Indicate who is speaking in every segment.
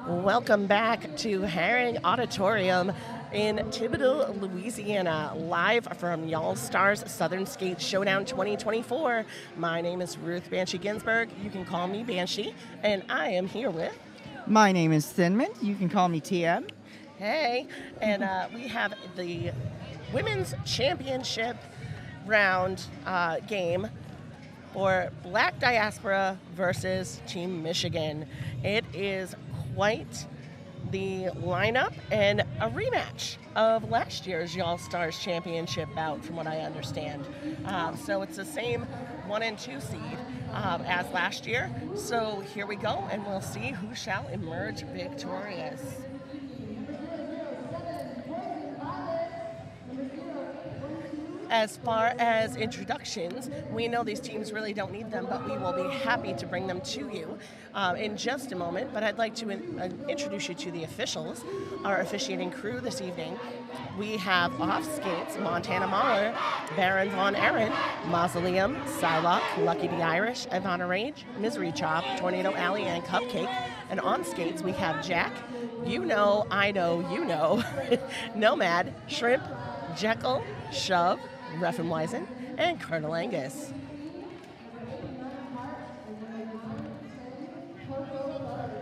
Speaker 1: Welcome back to Herring Auditorium in Thibodaux, Louisiana, live from Y'all Stars Southern Skate Showdown 2024. My name is Ruth Banshee Ginsburg. You can call me Banshee, and I am here with...
Speaker 2: My name is Thinman. You can call me TM.
Speaker 1: Hey, and we have the Women's Championship round game for Black Diaspora versus Team Michigan. It is quite the lineup and a rematch of last year's Y'all Stars Championship bout, from what I understand. So it's the same 1 and 2 seed as last year. So here we go, and we'll see who shall emerge victorious. As far as introductions, we know these teams really don't need them, but we will be happy to bring them to you in just a moment. But I'd like to introduce you to the officials, our officiating crew this evening. We have off skates, Montana Mahler, Baron Von Aaron, Mausoleum, Psylocke, Lucky the Irish, Ivana Rage, Misery Chop, Tornado Alley, and Cupcake. And on skates, we have Jack, You Know, I Know, You Know, Nomad, Shrimp, Jekyll, Shove, Reffenweisen, and Colonel Angus.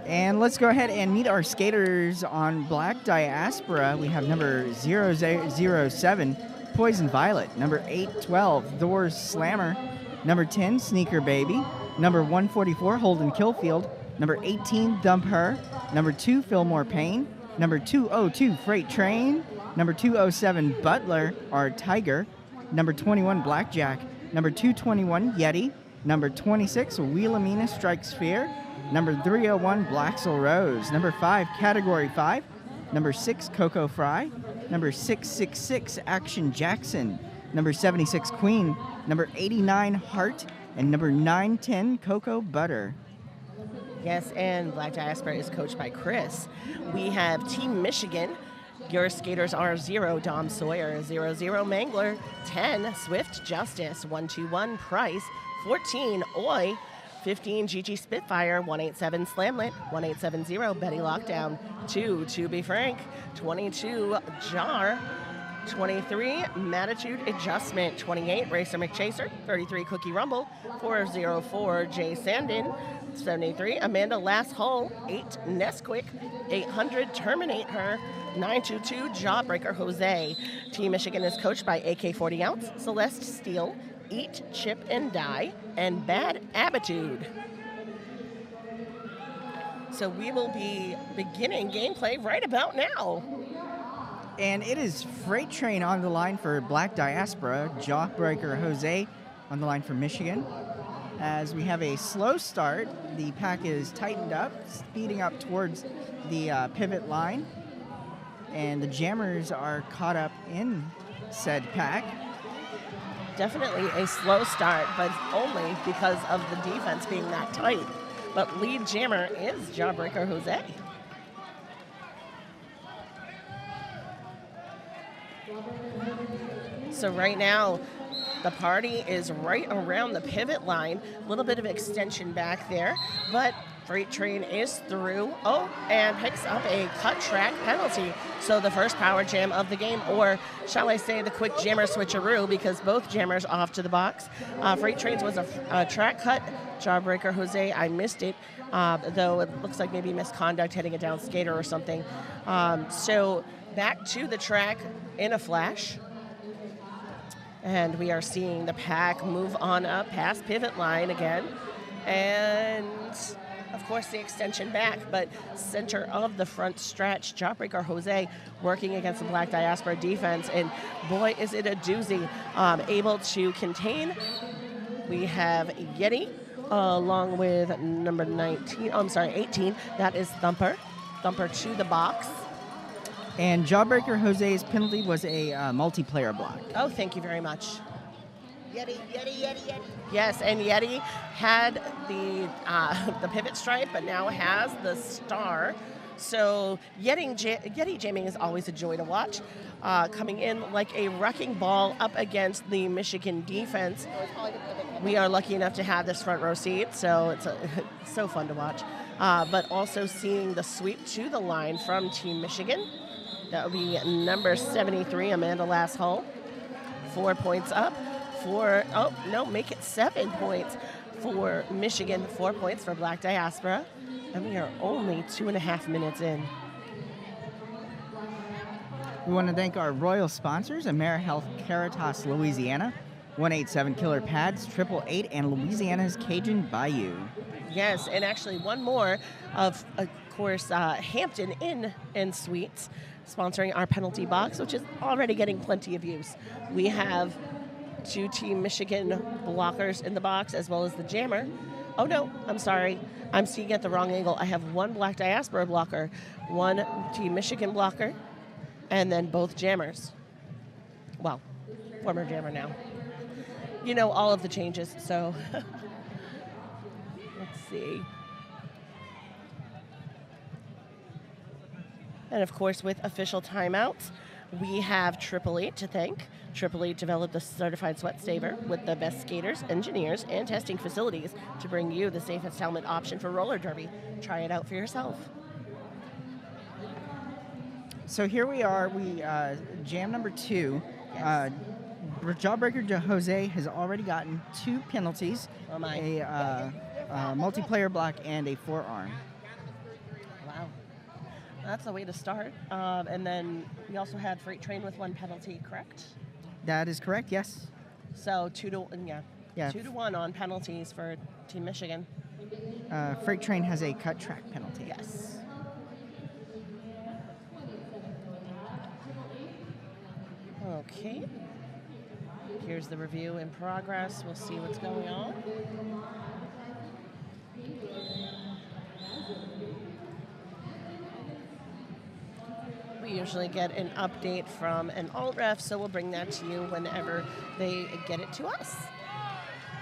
Speaker 2: And let's go ahead and meet our skaters on Black Diaspora. We have number 007, Poison Violet, number 812, Doors Slammer, number 10, Sneaker Baby, number 144, Holden Killfield, number 18, Dump Her, number 2, Fillmore Payne, number 202, Freight Train, number 207, Butler, our Tiger, number 21, Blackjack, number 221, Yeti, number 26, Wheelamina Strike Sphere, number 301, Blaxel Rose, number 5, Category 5, number 6, Coco Fry, number 666, Action Jackson, number 76, Queen, number 89, Heart, and number 910, Cocoa Butter.
Speaker 1: Yes, and Black Diaspora is coached by Chris. We have Team Michigan. Your skaters are 0, Dom Sawyer, 00, Mangler, 10, Swift Justice, 121, Price, 14, Oi, 15, Gigi Spitfire, 187, Slamlet, 1870, Betty Lockdown, 2, To Be Frank, 22, Jar, 23, Mattitude Adjustment, 28, Racer McChaser, 33, Cookie Rumble, 404, Jay Sandin, 73, Amanda Last Hull, 8, Nesquick, 800, Terminate Her, 922, Jawbreaker Jose. Team Michigan is coached by AK 40 Ounce, Celeste Steele, Eat, Chip, and Die, and Bad Attitude. So we will be beginning gameplay right about now.
Speaker 2: And it is Freight Train on the line for Black Diaspora, Jawbreaker Jose on the line for Michigan. As we have a slow start, the pack is tightened up, speeding up towards the pivot line. And the Jammers are caught up in said pack.
Speaker 1: Definitely a slow start, but only because of the defense being that tight. But lead jammer is Jawbreaker Jose. So right now, the party is right around the pivot line. A little bit of extension back there, but Freight Train is through. Oh, and picks up a cut track penalty. So the first power jam of the game, or shall I say the quick jammer switcheroo, because both jammers off to the box. Freight Trains was a track cut. Jawbreaker Jose, I missed it, though it looks like maybe misconduct heading it down skater or something. So back to the track in a flash. And we are seeing the pack move on up past pivot line again. And, of course, the extension back, but center of the front stretch, Jawbreaker Jose working against the Black Diaspora defense. And, boy, is it a doozy. Able to contain. We have Yeti along with number 18. That is Thumper. Thumper to the box.
Speaker 2: And Jawbreaker Jose's penalty was a multiplayer block.
Speaker 1: Oh, thank you very much. Yeti. Yes, and Yeti had the pivot stripe, but now has the star. So Yeti jamming is always a joy to watch. Coming in like a wrecking ball up against the Michigan defense. We are lucky enough to have this front row seat, so it's so fun to watch. But also seeing the sweep to the line from Team Michigan. That would be number 73, Amanda Lasshull. 4 points up make it 7 points for Michigan, 4 points for Black Diaspora. And we are only 2.5 minutes in.
Speaker 2: We want to thank our royal sponsors, AmeriHealth Caritas Louisiana, 187 Killer Pads, 888, and Louisiana's Cajun Bayou.
Speaker 1: Yes, and actually one more of course, Hampton Inn and Suites, sponsoring our penalty box, which is already getting plenty of use. We have 2 Team Michigan blockers in the box, as well as the jammer. Oh no, I'm sorry. I'm seeing at the wrong angle. I have 1 Black Diaspora blocker, 1 Team Michigan blocker, and then both jammers. Well, former jammer now. You know all of the changes, so let's see. And of course, with official timeouts, we have 888 to thank. 888 developed the certified sweat saver with the best skaters, engineers, and testing facilities to bring you the safest helmet option for roller derby. Try it out for yourself.
Speaker 2: So here we are. We jam number 2.
Speaker 1: Yes.
Speaker 2: Jawbreaker Jose has already gotten 2 penalties,
Speaker 1: Oh my.
Speaker 2: a multiplayer block and a forearm.
Speaker 1: Wow. That's the way to start. And then we also had Freight Train with 1 penalty, correct?
Speaker 2: That is correct, yes.
Speaker 1: So 2 to 1 on penalties for Team Michigan.
Speaker 2: Freight Train has a cut track penalty.
Speaker 1: Yes. Okay. Here's the review in progress. We'll see what's going on. We usually get an update from an alt ref, so we'll bring that to you whenever they get it to us.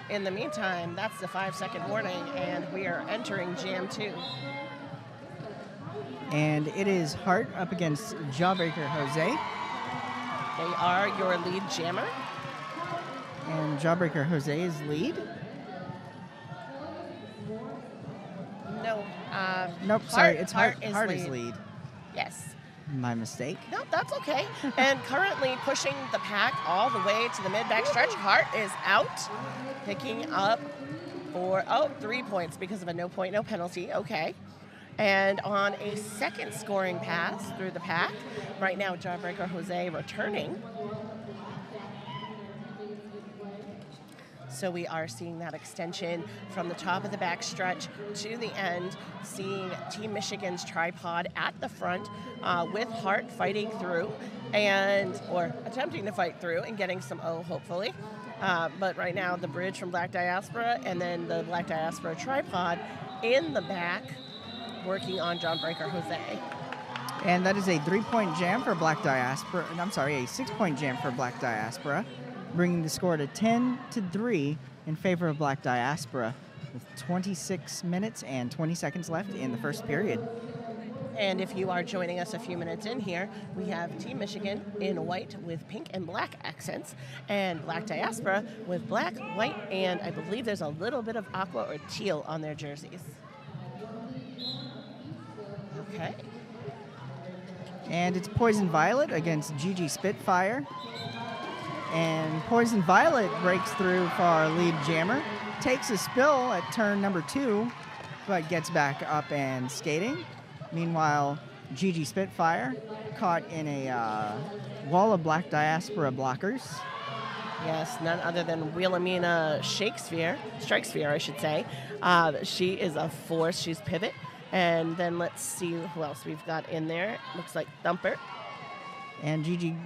Speaker 1: In the meantime, that's the 5-second warning, and we are entering Jam 2.
Speaker 2: And it is Hart up against Jawbreaker Jose.
Speaker 1: They are your lead jammer.
Speaker 2: And Jawbreaker Jose is lead.
Speaker 1: No.
Speaker 2: Nope, sorry, it's Hart is lead.
Speaker 1: Yes.
Speaker 2: My mistake.
Speaker 1: No, that's okay. And currently pushing the pack all the way to the mid-back stretch. Hart is out, picking up for 3 points because of a no penalty. Okay. And on a second scoring pass through the pack, right now Jawbreaker Jose returning. So we are seeing that extension from the top of the back stretch to the end, seeing Team Michigan's tripod at the front with Hart fighting through or attempting to fight through and getting some hopefully. But right now the bridge from Black Diaspora and then the Black Diaspora tripod in the back working on Jawbreaker Jose.
Speaker 2: And that is a 3-point jam for Black Diaspora. I'm sorry, a 6-point jam for Black Diaspora, bringing the score to 10-3 in favor of Black Diaspora, with 26 minutes and 20 seconds left in the first period.
Speaker 1: And if you are joining us a few minutes in here, we have Team Michigan in white with pink and black accents, and Black Diaspora with black, white, and I believe there's a little bit of aqua or teal on their jerseys. Okay.
Speaker 2: And it's Poison Violet against Gigi Spitfire. And Poison Violet breaks through for our lead jammer, takes a spill at turn number 2, but gets back up and skating. Meanwhile, Gigi Spitfire caught in a wall of Black Diaspora blockers.
Speaker 1: Yes, none other than Wilhelmina Strikesphere, I should say. She is a force. She's pivot. And then let's see who else we've got in there. Looks like Thumper.
Speaker 2: And Gigi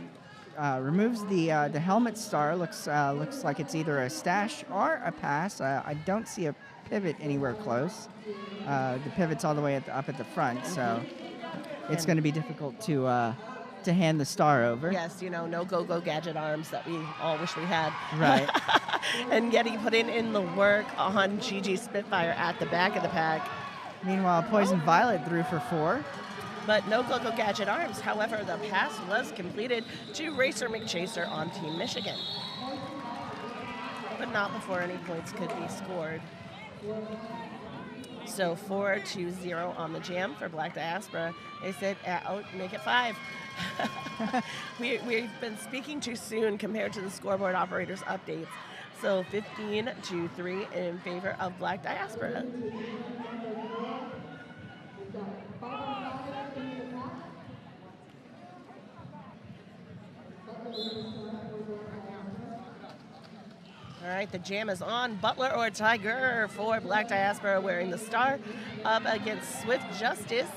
Speaker 2: removes the helmet star. Looks like it's either a stash or a pass. I don't see a pivot anywhere close. The pivot's all the way up at the front, so it's going to be difficult to hand the star over.
Speaker 1: Yes, no go-go gadget arms that we all wish we had.
Speaker 2: Right.
Speaker 1: And Getty put in the work on Gigi Spitfire at the back of the pack.
Speaker 2: Meanwhile, Poison Violet threw for 4.
Speaker 1: but no Go-Go Gadget arms. However, the pass was completed to Racer McChaser on Team Michigan, but not before any points could be scored. So 4-0 on the jam for Black Diaspora. They said, oh, make it 5. We've been speaking too soon compared to the scoreboard operators updates. So 15-3 in favor of Black Diaspora. All right, the jam is on. Butler or Tiger for Black Diaspora wearing the star up against Swift Justice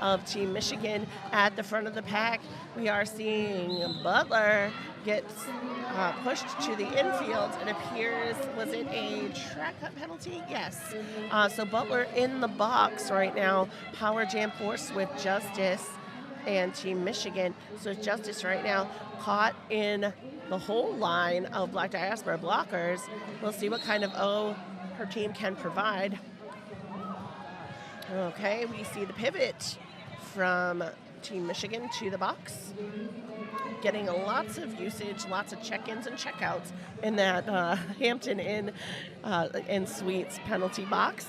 Speaker 1: of Team Michigan at the front of the pack. We are seeing Butler get pushed to the infield. It appears, was it a track cut penalty? Yes. So Butler in the box right now. Power jam for Swift Justice and Team Michigan. Swift Justice right now caught in the whole line of Black Diaspora blockers. We'll see what kind of O her team can provide. Okay, we see the pivot from Team Michigan to the box. Getting lots of usage, lots of check-ins and check-outs in that Hampton Inn Suites penalty box.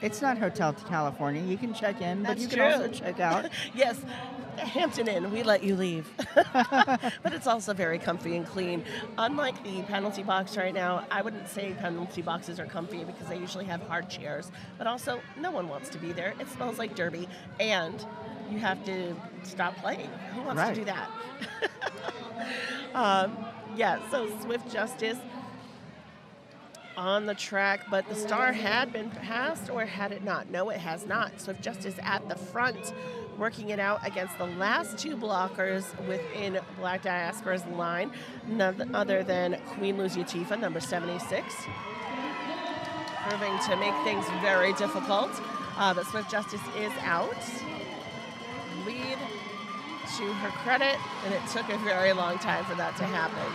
Speaker 2: It's not Hotel California. You can check in, but
Speaker 1: That's
Speaker 2: you can
Speaker 1: true.
Speaker 2: also check out.
Speaker 1: Yes, Hampton Inn, we let you leave. But it's also very comfy and clean. Unlike the penalty box right now, I wouldn't say penalty boxes are comfy because they usually have hard chairs. But also, no one wants to be there. It smells like derby, and you have to stop playing. Who wants to do that? Yeah, so Swift Justice on the track, but the star had been passed, or had it not? No, it has not. Swift Justice at the front, working it out against the last two blockers within Black Diaspora's line, none other than Queen Luziatifa, number 76, proving to make things very difficult. But Swift Justice is out. Lead to her credit, and it took a very long time for that to happen.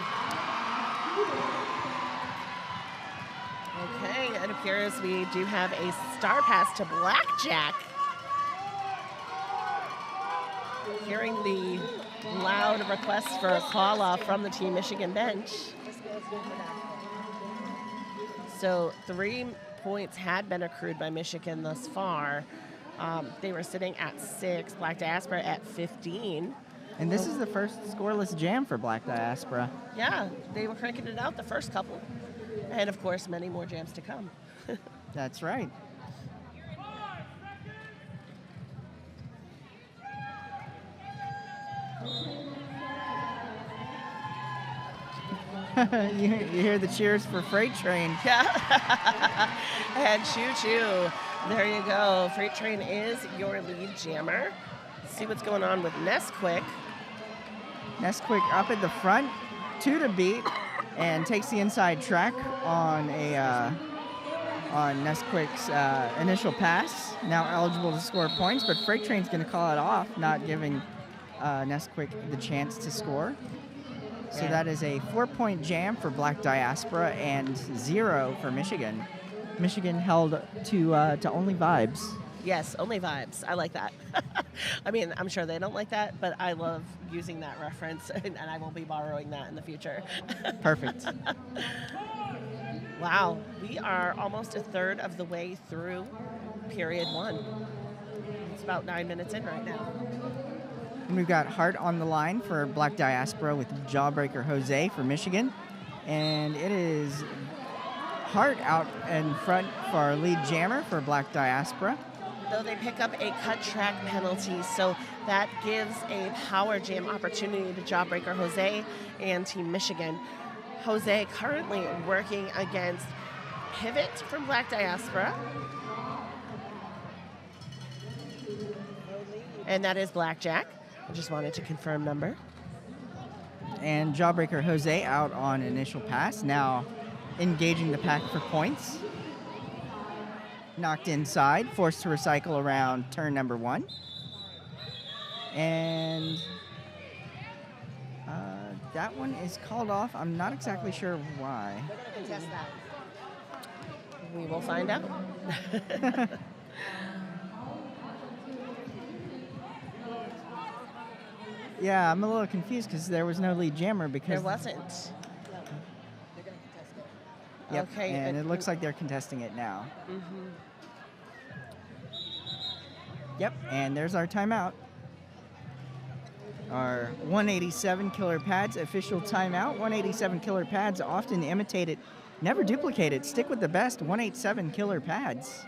Speaker 1: Okay, it appears we do have a star pass to Blackjack. Hearing the loud request for a call-off from the Team Michigan bench. So 3 points had been accrued by Michigan thus far. They were sitting at 6, Black Diaspora at 15.
Speaker 2: And this is the first scoreless jam for Black Diaspora.
Speaker 1: Yeah, they were cranking it out the first couple. And, of course, many more jams to come.
Speaker 2: That's right. you hear the cheers for Freight Train.
Speaker 1: Yeah. And choo-choo. There you go. Freight Train is your lead jammer. Let's see what's going on with Nesquik.
Speaker 2: Nesquik up at the front, 2 to beat, and takes the inside track on Nesquik's initial pass. Now eligible to score points, but Freight Train's going to call it off, not giving Nesquik the chance to score. So that is a 4-point jam for Black Diaspora and 0 for Michigan. Michigan held to only vibes.
Speaker 1: Yes, only vibes. I like that. I mean, I'm sure they don't like that, but I love using that reference, and I will be borrowing that in the future.
Speaker 2: Perfect.
Speaker 1: Wow, we are almost a third of the way through period 1. It's about 9 minutes in right now.
Speaker 2: And we've got Hart on the line for Black Diaspora with Jawbreaker Jose for Michigan. And it is Hart out in front for our lead jammer for Black Diaspora.
Speaker 1: Though they pick up a cut track penalty, so that gives a power jam opportunity to Jawbreaker Jose and Team Michigan. Jose currently working against Pivot from Black Diaspora. And that is Blackjack. I just wanted to confirm number.
Speaker 2: And Jawbreaker Jose out on initial pass, now engaging the pack for points. Knocked inside, forced to recycle around turn number 1. And that one is called off. I'm not exactly sure why.
Speaker 1: Contest that. We will find out.
Speaker 2: Yeah, I'm a little confused because there was no lead jammer because
Speaker 1: There wasn't.
Speaker 2: Yep,
Speaker 1: Okay.
Speaker 2: and it looks like they're contesting it now.
Speaker 1: Mm-hmm.
Speaker 2: Yep, and there's our timeout. Our 187 killer pads official timeout. 187 killer pads often imitated, never duplicated. Stick with the best 187 killer pads.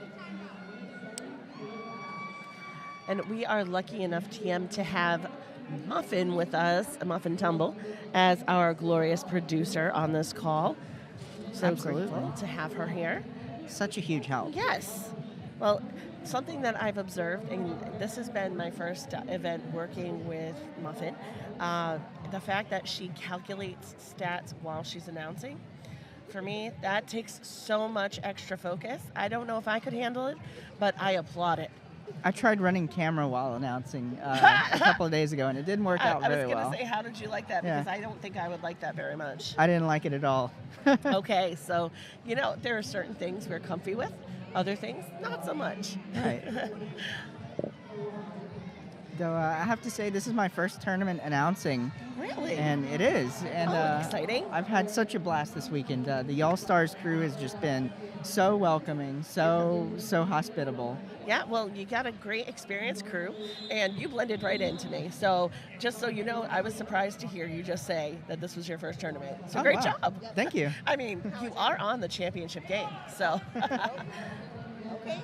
Speaker 1: And we are lucky enough, TM, to have Muffin with us, Muffin Tumble, as our glorious producer on this call. So
Speaker 2: Absolutely.
Speaker 1: grateful to have her here.
Speaker 2: Such a huge help.
Speaker 1: Yes. Well, something that I've observed, and this has been my first event working with Muffin, the fact that she calculates stats while she's announcing, for me, that takes so much extra focus. I don't know if I could handle it, but I applaud it.
Speaker 2: I tried running camera while announcing a couple of days ago, and it didn't work out very well.
Speaker 1: I was going to say, how did you like that? Because I don't think I would like that very much.
Speaker 2: I didn't like it at all.
Speaker 1: Okay, so, there are certain things we're comfy with, other things not so much.
Speaker 2: Right. Though I have to say, this is my first tournament announcing.
Speaker 1: Really?
Speaker 2: And it is. And
Speaker 1: exciting.
Speaker 2: I've had such a blast this weekend. The All-Stars crew has just been so welcoming, so hospitable.
Speaker 1: Yeah, well, you got a great experienced crew, and you blended right into me. So just so you know, I was surprised to hear you just say that this was your first tournament. So great job.
Speaker 2: Thank you.
Speaker 1: I mean, you are on the championship game, so.
Speaker 3: Okay.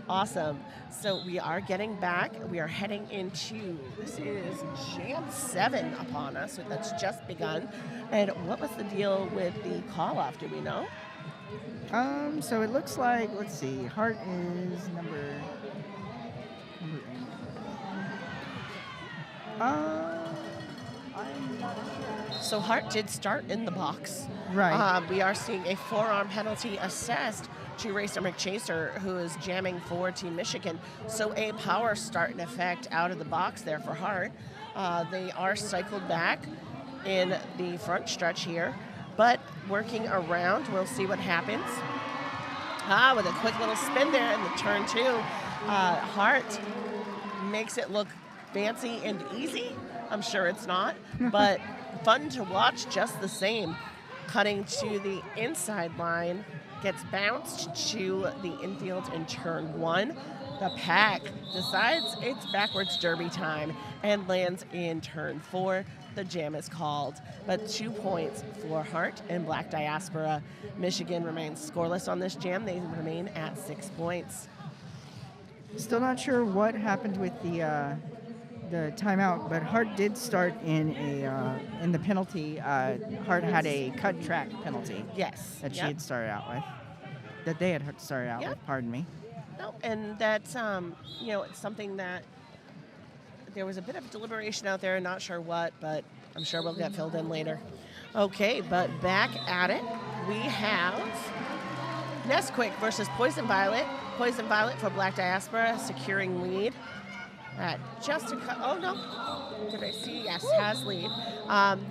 Speaker 1: Awesome. So we are getting back. We are heading into, this is Jam 7 upon us. That's just begun. And what was the deal with the call-off? Do we know?
Speaker 2: So it looks like, let's see, Hart is number 8. I'm not sure.
Speaker 1: So Hart did start in the box.
Speaker 2: Right.
Speaker 1: We are seeing a forearm penalty assessed to Racer McChaser, who is jamming for Team Michigan. So a power start in effect out of the box there for Hart. They are cycled back in the front stretch here, but working around, we'll see what happens. With a quick little spin there in the turn 2. Hart makes it look fancy and easy. I'm sure it's not, but fun to watch just the same. Cutting to the inside line, gets bounced to the infield in turn 1. The pack decides it's backwards derby time and lands in turn 4. The jam is called, but 2 points for Hart and Black Diaspora. Michigan remains scoreless on this jam. They remain at 6 points.
Speaker 2: Still not sure what happened with the timeout, but Hart did start in the penalty. Hart had a cut track penalty.
Speaker 1: Yes.
Speaker 2: That she had started out with. That they had started out with. Pardon me.
Speaker 1: No, and that's it's something that there was a bit of deliberation out there, not sure what, but I'm sure we'll get filled in later. Okay, but back at it, we have Nesquik versus Poison Violet. Poison Violet for Black Diaspora, securing lead. Just a cut. Oh, no. Did I see? Yes, has lead.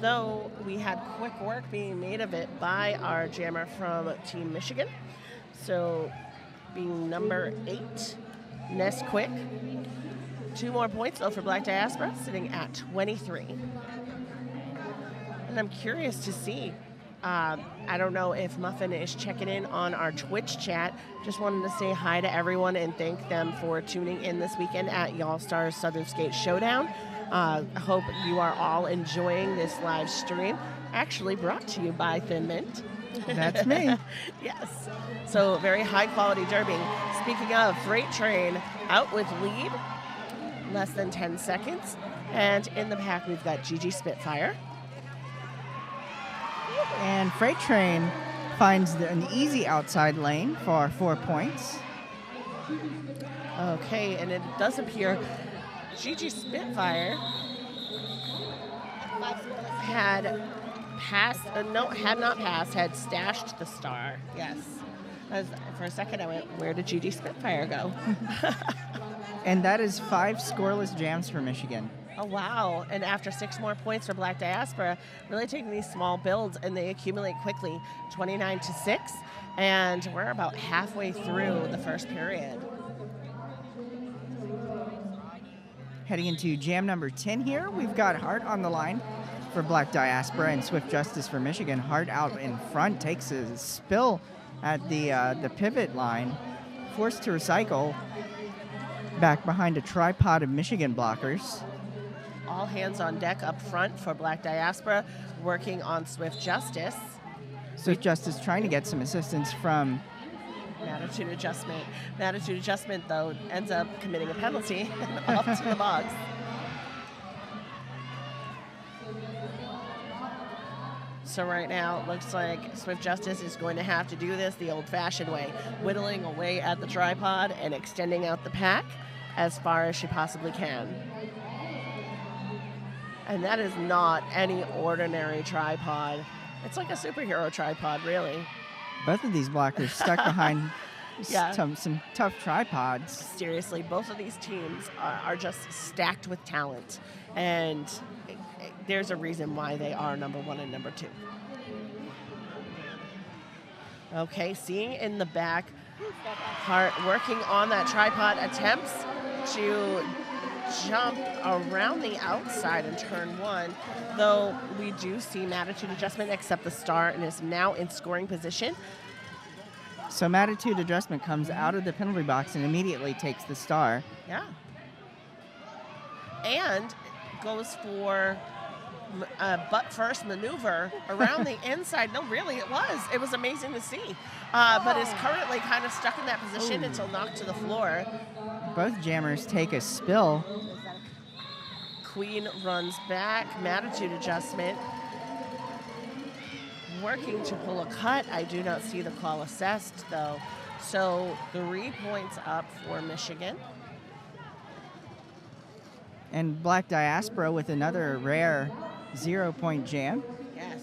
Speaker 1: Though we had quick work being made of it by our jammer from Team Michigan. So being number 8, Nesquik. 2 more points, though, for Black Diaspora, sitting at 23. And I'm curious to see. I don't know if Muffin is checking in on our Twitch chat. Just wanted to say hi to everyone and thank them for tuning in this weekend at Y'all Stars Southern Skate Showdown. I hope you are all enjoying this live stream, actually brought to you by Thin Mint.
Speaker 2: That's me.
Speaker 1: Yes. So very high quality derby. Speaking of, Freight Train out with lead, less than 10 seconds. And in the pack, we've got Gigi Spitfire.
Speaker 2: And Freight Train finds an easy outside lane for 4 points.
Speaker 1: Okay, and it does appear Gigi Spitfire had stashed the star. Yes. For a second, I went, where did Gigi Spitfire go?
Speaker 2: And that is 5 scoreless jams for Michigan.
Speaker 1: Oh, wow. And after 6 more points for Black Diaspora, really taking these small builds, and they accumulate quickly, 29-6. And we're about halfway through the first period.
Speaker 2: Heading into jam number 10 here, we've got Hart on the line for Black Diaspora and Swift Justice for Michigan. Hart out in front, takes a spill at the pivot line, forced to recycle back behind a tripod of Michigan blockers.
Speaker 1: All hands on deck up front for Black Diaspora, working on Swift Justice.
Speaker 2: Swift Justice trying to get some assistance from
Speaker 1: Attitude adjustment. The attitude adjustment, though, ends up committing a penalty off to the box. So right now, it looks like Swift Justice is going to have to do this the old-fashioned way, whittling away at the tripod and extending out the pack as far as she possibly can. And that is not any ordinary tripod. It's like a superhero tripod, really.
Speaker 2: Both of these blockers stuck behind
Speaker 1: Yeah.
Speaker 2: some tough tripods.
Speaker 1: Seriously, both of these teams are just stacked with talent. And there's a reason why they are number 1 and number 2. Okay, seeing in the back, Hart working on that tripod, attempts to jump around the outside in turn 1, though we do see Attitude adjustment accept the star and is now in scoring position.
Speaker 2: So Attitude adjustment comes out of the penalty box and immediately takes the star.
Speaker 1: Yeah. And goes for a butt-first maneuver around the inside. No, really, it was. It was amazing to see. But is currently kind of stuck in that position until knocked to the floor.
Speaker 2: Both jammers take a spill.
Speaker 1: Queen runs back. Attitude adjustment. Working to pull a cut. I do not see the call assessed, though. So 3 points up for Michigan.
Speaker 2: And Black Diaspora with another rare 0-point jam.
Speaker 1: Yes.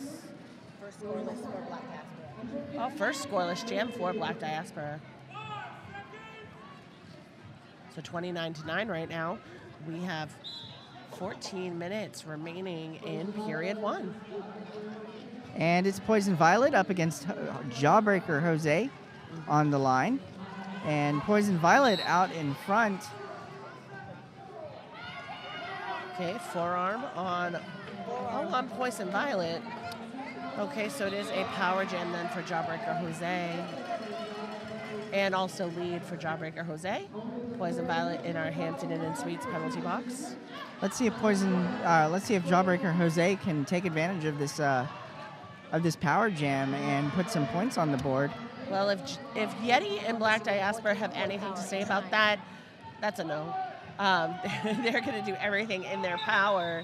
Speaker 3: First scoreless for Black Diaspora.
Speaker 1: Oh, first scoreless jam for Black Diaspora. So 29-9 right now. We have 14 minutes remaining in period 1.
Speaker 2: And it's Poison Violet up against Jawbreaker Jose on the line. And Poison Violet out in front.
Speaker 1: Okay, forearm on Poison Violet. Okay, so it is a power jam then for Jawbreaker Jose. And also lead for Jawbreaker Jose. Poison Violet in our Hampton Inn and Suites penalty box.
Speaker 2: Let's see if Jawbreaker Jose can take advantage of this power jam and put some points on the board.
Speaker 1: Well, if Yeti and Black Diaspora have anything to say about that, that's a no. They're going to do everything in their power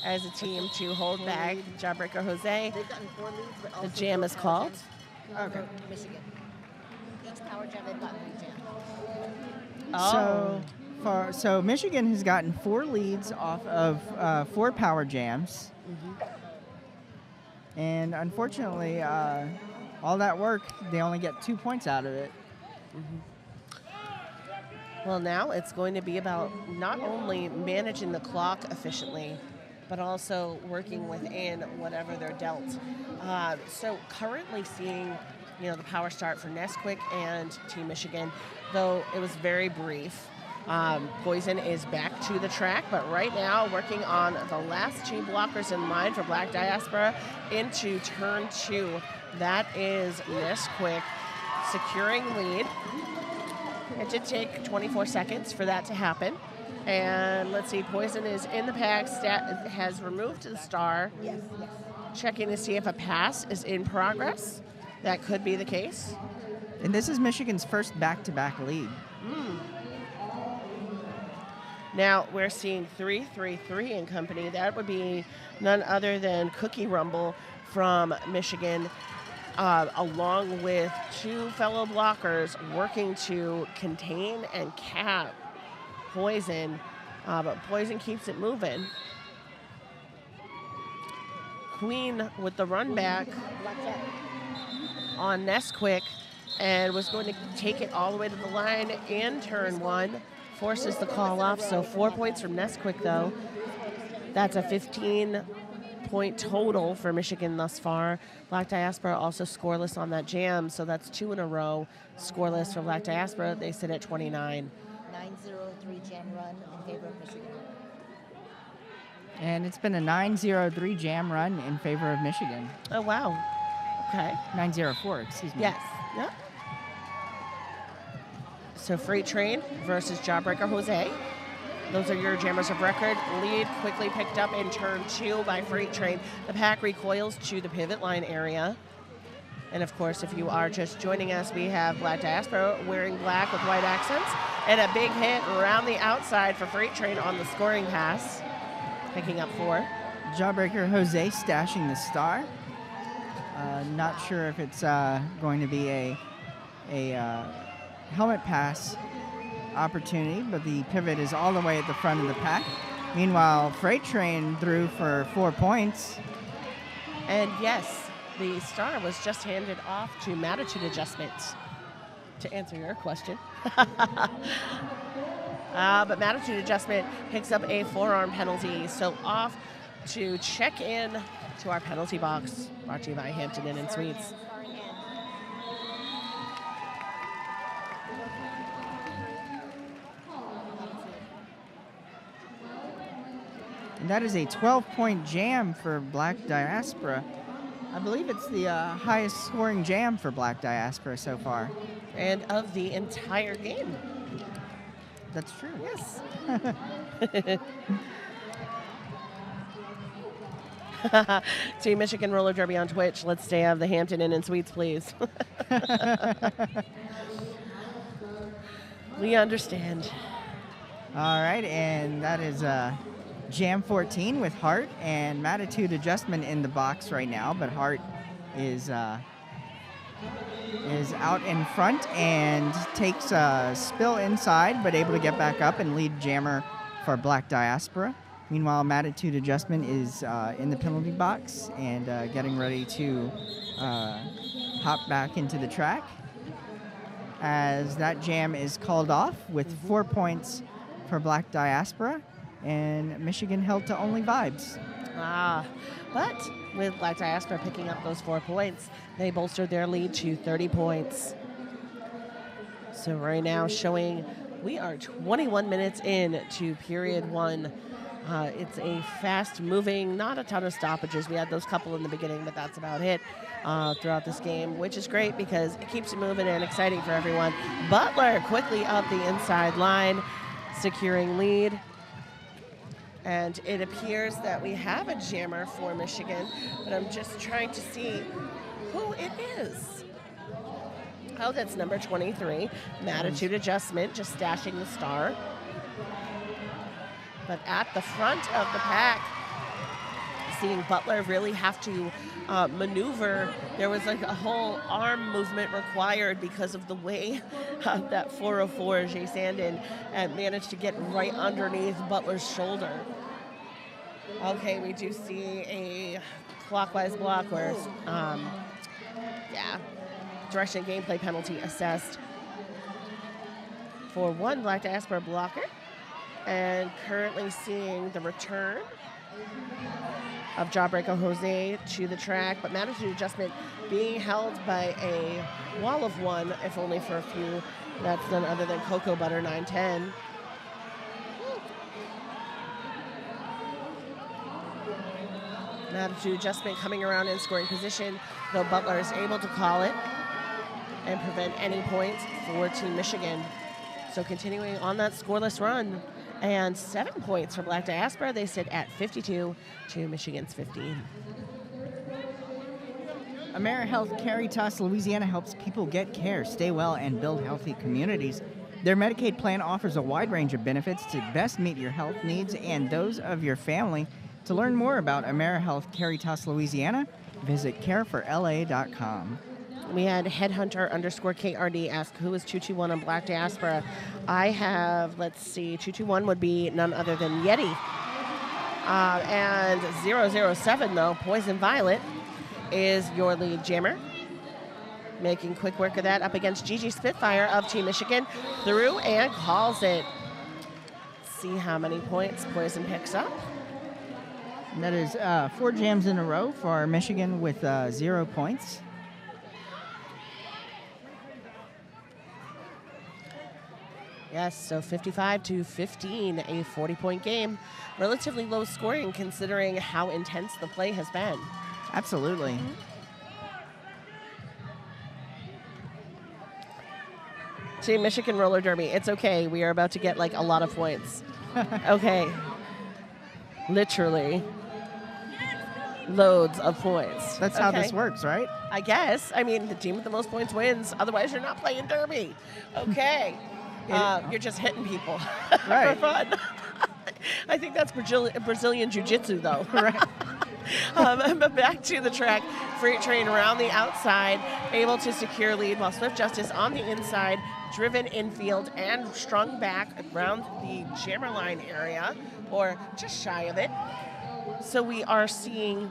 Speaker 1: as a team to hold back Jawbreaker Jose.
Speaker 3: They've gotten 4 leads, but also
Speaker 1: The jam is called.
Speaker 3: Okay. Michigan. Each power jam they've gotten 3 jams.
Speaker 1: Oh.
Speaker 2: So Michigan has gotten 4 leads off of 4 power jams. And unfortunately, all that work, they only get 2 points out of it.
Speaker 1: Well, now it's going to be about not only managing the clock efficiently, but also working within whatever they're dealt. So currently seeing, the power start for Nesquik and Team Michigan, though it was very brief. Poison is back to the track, but right now working on the last 2 blockers in line for Black Diaspora into turn 2. That is Nesquik securing lead. It did take 24 seconds for that to happen. And let's see, Poison is in the pack, has removed the star.
Speaker 3: Yes.
Speaker 1: Checking to see if a pass is in progress. That could be the case.
Speaker 2: And this is Michigan's first back-to-back lead.
Speaker 1: Now we're seeing 3-3-3 in company. That would be none other than Cookie Rumble from Michigan, along with 2 fellow blockers working to contain and cap Poison, but Poison keeps it moving. Queen with the run back on Nesquik and was going to take it all the way to the line in turn 1. Forces the call off, so 4 points from Nesquik, though. That's a 15-point total for Michigan thus far. Black Diaspora also scoreless on that jam, so that's 2 in a row scoreless for Black Diaspora. They sit at 29.
Speaker 3: Nice 903 jam run in favor of Michigan.
Speaker 2: And it's been a 903 jam run in favor of Michigan.
Speaker 1: Oh, wow. Okay.
Speaker 2: 904, excuse me.
Speaker 1: Yes. Yep. So Freight Train versus Jawbreaker Jose. Those are your jammers of record. Lead quickly picked up in turn 2 by Freight Train. The pack recoils to the pivot line area. And of course, if you are just joining us, we have Black Diaspora wearing black with white accents. And a big hit around the outside for Freight Train on the scoring pass. Picking up 4.
Speaker 2: Jawbreaker Jose stashing the star. Not sure if it's going to be a helmet pass opportunity, but the pivot is all the way at the front of the pack. Meanwhile, Freight Train threw for 4 points.
Speaker 1: And yes, the star was just handed off to Mattitude Adjustment, to answer your question. But Mattitude Adjustment picks up a forearm penalty, so off to check in to our penalty box, brought to you by Hampton Inn and Suites.
Speaker 2: And that is a 12-point jam for Black Diaspora. I believe it's the highest scoring jam for Black Diaspora so far.
Speaker 1: And of the entire game.
Speaker 2: That's true.
Speaker 1: Yes. Team Michigan Roller Derby on Twitch. Let's stay out of the Hampton Inn and Suites, please. We understand.
Speaker 2: All right, and that is Jam 14 with Hart and Mattitude Adjustment in the box right now, but Hart is out in front and takes a spill inside, but able to get back up and lead jammer for Black Diaspora. Meanwhile, Mattitude Adjustment is in the penalty box and getting ready to hop back into the track as that jam is called off with 4 points for Black Diaspora and Michigan held to only vibes.
Speaker 1: But with Black Diaspora picking up those 4 points, they bolstered their lead to 30 points. So right now showing we are 21 minutes in to period 1. It's a fast-moving, not a ton of stoppages. We had those couple in the beginning, but that's about it throughout this game, which is great because it keeps it moving and exciting for everyone. Butler quickly up the inside line, securing lead. And it appears that we have a jammer for Michigan, but I'm just trying to see who it is. Oh, that's number 23, Mattitude Adjustment, just stashing the star. But at the front of the pack, seeing Butler really have to maneuver. There was like a whole arm movement required because of the way that 404, Jay Sandin, managed to get right underneath Butler's shoulder. Okay, we do see a clockwise block where, direction and gameplay penalty assessed for one Black Diaspora blocker. And currently seeing the return of Jawbreaker Jose to the track, but Mattitude Adjustment being held by a wall of one, if only for a few. That's none other than Cocoa Butter 910. Mattitude Adjustment coming around in scoring position, though Butler is able to call it and prevent any points for Team Michigan. So continuing on that scoreless run. And 7 points for Black Diaspora. They sit at 52 to Michigan's 15.
Speaker 2: AmeriHealth Caritas Louisiana helps people get care, stay well, and build healthy communities. Their Medicaid plan offers a wide range of benefits to best meet your health needs and those of your family. To learn more about AmeriHealth Caritas Louisiana, visit careforla.com.
Speaker 1: We had Headhunter _KRD ask who is 221 on Black Diaspora. I have, let's see, 221 would be none other than Yeti. And 007, though, Poison Violet, is your lead jammer. Making quick work of that up against Gigi Spitfire of Team Michigan. Through and calls it. See how many points Poison picks up.
Speaker 2: And that is 4 jams in a row for Michigan with 0 points.
Speaker 1: Yes, so 55-15, a 40-point game. Relatively low scoring considering how intense the play has been.
Speaker 2: Absolutely.
Speaker 1: Team Michigan roller derby. It's okay. We are about to get like a lot of points. Okay. Literally. Loads of points.
Speaker 2: That's how this works, right?
Speaker 1: I guess. I mean, the team with the most points wins. Otherwise, you're not playing derby. Okay. You're just hitting people
Speaker 2: Right.
Speaker 1: for fun. I think that's Brazilian Jiu-Jitsu, though.
Speaker 2: Right.
Speaker 1: But back to the track. Freight train around the outside, able to secure lead, while Swift Justice on the inside, driven infield and strung back around the jammer line area, or just shy of it. So we are seeing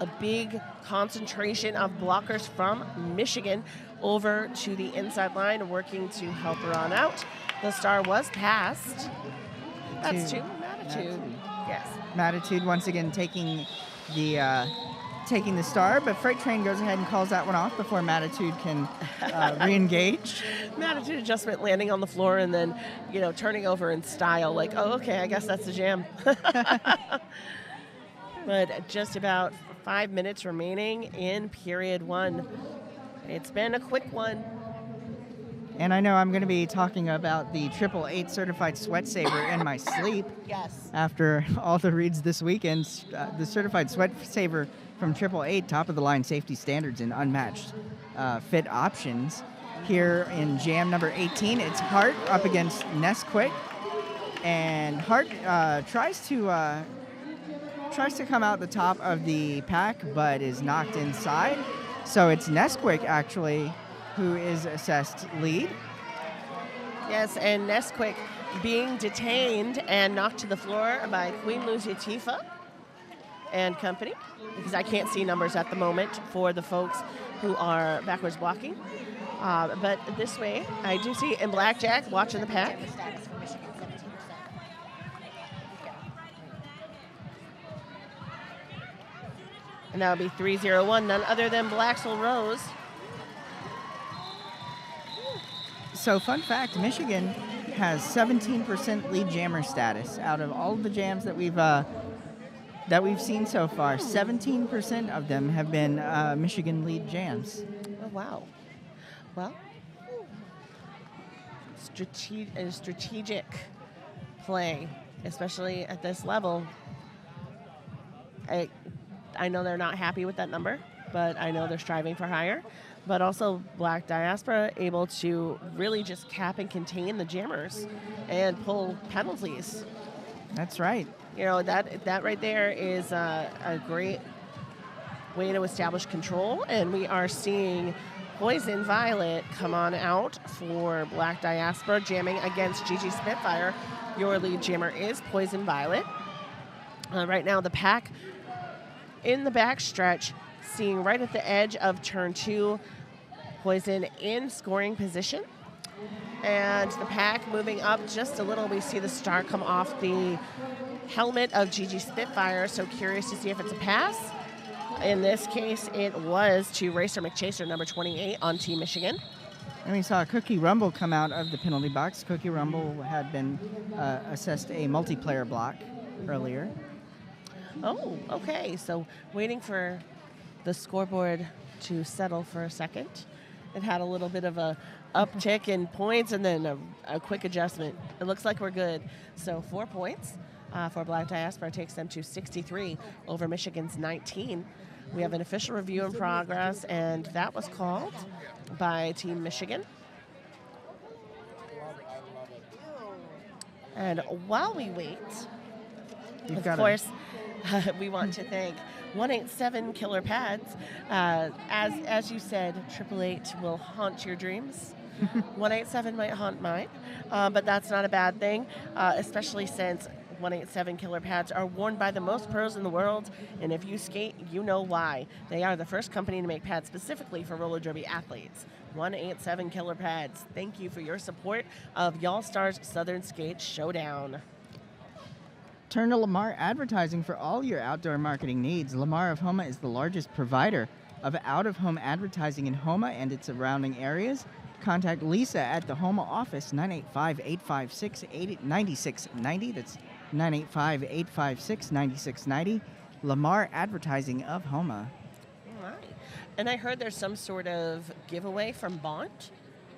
Speaker 1: a big concentration of blockers from Michigan over to the inside line, working to help her on out. The star was passed. That's to Matitude. Yes.
Speaker 2: Matitude once again taking the star, but Freight Train goes ahead and calls that one off before Matitude can re-engage.
Speaker 1: Matitude adjustment, landing on the floor and then, turning over in style, like, oh, okay, I guess that's the jam. But just about 5 minutes remaining in period one. It's been a quick one.
Speaker 2: And I know I'm going to be talking about the 888 Certified Sweat Saver in my sleep.
Speaker 1: Yes.
Speaker 2: After all the reads this weekend, the Certified Sweat Saver from 888, top of the line safety standards and unmatched fit options. Here in jam number 18, it's Hart up against Nesquik, and Hart tries to come out the top of the pack, but is knocked inside. So it's Nesquik actually who is assessed lead.
Speaker 1: Yes, and Nesquik being detained and knocked to the floor by Queen Lucia and company, because I can't see numbers at the moment for the folks who are backwards walking. But this way, I do see in Blackjack watching the pack.
Speaker 3: Status for Michigan, 17%.
Speaker 1: And that would be 301, none other than Blacksell Rose.
Speaker 2: So fun fact, Michigan has 17% lead jammer status out of all of the jams that we've seen so far. 17% of them have been Michigan lead jams.
Speaker 1: Oh, wow. Well, strategic play, especially at this level. I know they're not happy with that number, but I know they're striving for higher. But also Black Diaspora able to really just cap and contain the jammers and pull penalties.
Speaker 2: That's right.
Speaker 1: That right there is a great way to establish control. And we are seeing Poison Violet come on out for Black Diaspora, jamming against Gigi Spitfire. Your lead jammer is Poison Violet. Right now the pack in the backstretch, seeing right at the edge of turn 2, Poison in scoring position. And the pack moving up just a little. We see the star come off the helmet of Gigi Spitfire, so curious to see if it's a pass. In this case, it was to Racer McChaser, number 28 on Team Michigan.
Speaker 2: And we saw Cookie Rumble come out of the penalty box. Cookie Rumble had been assessed a multiplayer block earlier.
Speaker 1: Oh, okay. So waiting for the scoreboard to settle for a second. It had a little bit of a uptick in points and then a quick adjustment. It looks like we're good. So 4 points for Black Diaspora takes them to 63 over Michigan's 19. We have an official review in progress, and that was called by Team Michigan. And while we wait, of course, we want to thank 187 Killer Pads. As you said, 888 will haunt your dreams. 187 might haunt mine, but that's not a bad thing, especially since 187 Killer Pads are worn by the most pros in the world, and if you skate, you know why. They are the first company to make pads specifically for roller derby athletes. 187 Killer Pads, thank you for your support of Y'all Stars Southern Skate Showdown.
Speaker 2: Turn to Lamar Advertising for all your outdoor marketing needs. Lamar of Homa is the largest provider of out-of-home advertising in Homa and its surrounding areas, contact Lisa at the Homa office, 985-856-9690. That's 985-856-9690. Lamar Advertising of Homa.
Speaker 1: All right. And I heard there's some sort of giveaway from Bont.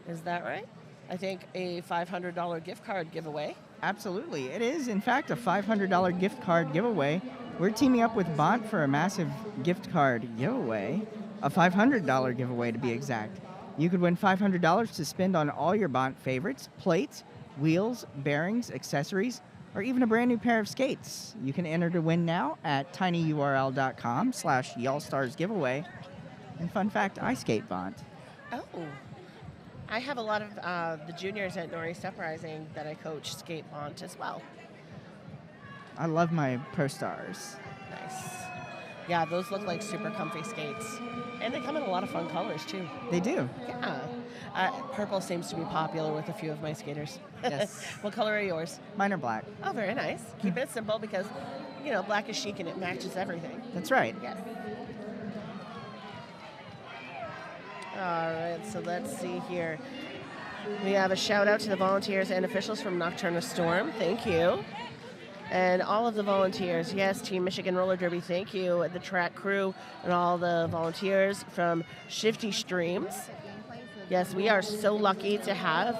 Speaker 1: Is that right? I think a $500 gift card giveaway.
Speaker 2: Absolutely. It is, in fact, a $500 gift card giveaway. We're teaming up with Bont for a massive gift card giveaway, a $500 giveaway to be exact. You could win $500 to spend on all your Bont favorites, plates, wheels, bearings, accessories, or even a brand new pair of skates. You can enter to win now at tinyurl.com/y'allstarsgiveaway. And fun fact, I skate Bont.
Speaker 1: Oh. I have a lot of the juniors at Northeast Uprising that I coach skate Bont as well.
Speaker 2: I love my Pro Stars.
Speaker 1: Nice. Yeah, those look like super comfy skates. And they come in a lot of fun colors, too.
Speaker 2: They do.
Speaker 1: Yeah. Purple seems to be popular with a few of my skaters.
Speaker 2: Yes.
Speaker 1: What color are yours?
Speaker 2: Mine are black.
Speaker 1: Oh, very nice. Keep it simple because, black is chic and it matches everything.
Speaker 2: That's right.
Speaker 1: Yes. All right, so let's see here. We have a shout out to the volunteers and officials from Nocturna Storm. Thank you. And all of the volunteers. Yes, Team Michigan Roller Derby, thank you. The track crew and all the volunteers from Shifty Streams. Yes, we are so lucky to have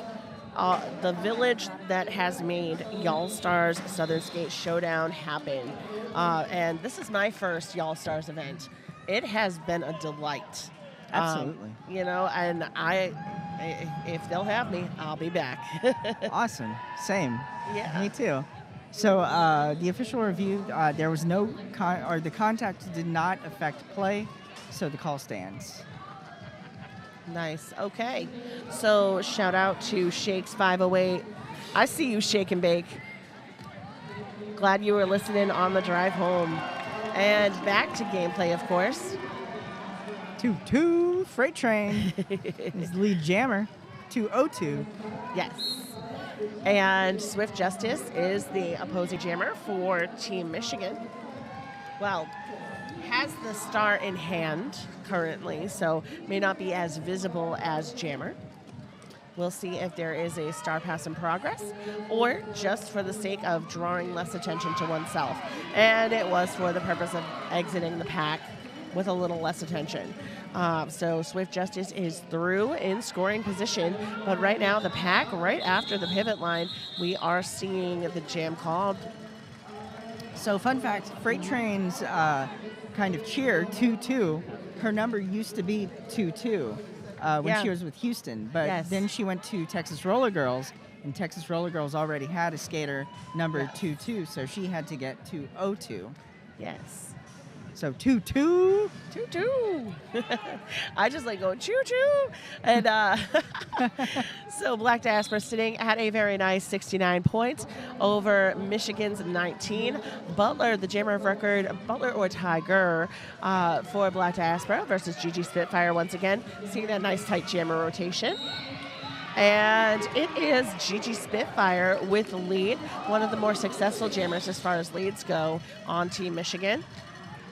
Speaker 1: the village that has made Y'all Stars Southern Skate Showdown happen. And this is my first Y'all Stars event. It has been a delight.
Speaker 2: Absolutely.
Speaker 1: And if they'll have me, I'll be back.
Speaker 2: Awesome. Same.
Speaker 1: Yeah.
Speaker 2: Me too. So the official review, there was no the contact did not affect play, so the call stands.
Speaker 1: Nice. Okay. So shout out to Shakes 508. I see you, Shake and Bake. Glad you were listening on the drive home. And back to gameplay, of course.
Speaker 2: 2-2 Freight Train is the lead jammer. 2-0-2.
Speaker 1: Yes. And Swift Justice is the opposing jammer for Team Michigan. Well, has the star in hand currently, so may not be as visible as jammer. We'll see if there is a star pass in progress or just for the sake of drawing less attention to oneself. And it was for the purpose of exiting the pack with a little less attention. So Swift Justice is through in scoring position, but right now the pack, right after the pivot line, we are seeing the jam called.
Speaker 2: So fun fact, Freight Train's kind of cheer, 2-2, her number used to be 2-2 when she was with Houston, but then she went to Texas Roller Girls, and Texas Roller Girls already had a skater number 2-2, so she had to get 2-0-2.
Speaker 1: Yes.
Speaker 2: So 2-2.
Speaker 1: 2-2. I just like going choo-choo. And so Black Diaspora sitting at a very nice 69 points over Michigan's 19. Butler, the jammer of record, Butler or Tiger for Black Diaspora versus Gigi Spitfire once again. Seeing that nice tight jammer rotation. And it is Gigi Spitfire with the lead, one of the more successful jammers as far as leads go on Team Michigan.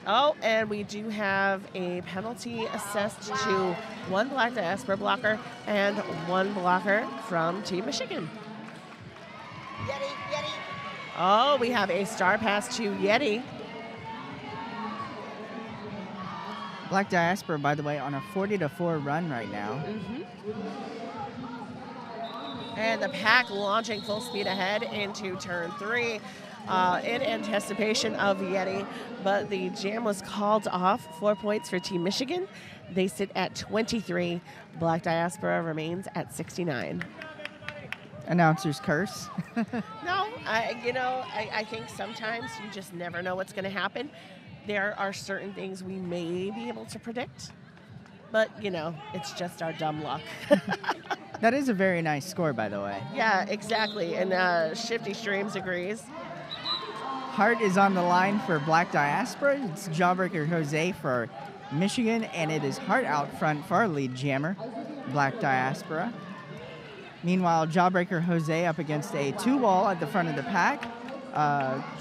Speaker 1: Oh, and we do have a penalty assessed to one Black Diaspora blocker and one blocker from Team Michigan.
Speaker 3: Yeti.
Speaker 1: Oh, we have a star pass to Yeti.
Speaker 2: Black Diaspora, by the way, on a 40-4 run right now.
Speaker 1: And the pack launching full speed ahead into turn 3. In anticipation of Yeti, but the jam was called off. 4 points for Team Michigan. They sit at 23. Black Diaspora remains at 69.
Speaker 2: Announcer's curse.
Speaker 1: No, I think sometimes you just never know what's going to happen. There are certain things we may be able to predict, but, it's just our dumb luck.
Speaker 2: That is a very nice score, by the way.
Speaker 1: Yeah, exactly. And Shifty Streams agrees.
Speaker 2: Heart is on the line for Black Diaspora. It's Jawbreaker Jose for Michigan, and it is Hart out front for our lead jammer, Black Diaspora. Meanwhile, Jawbreaker Jose up against a two-wall at the front of the pack.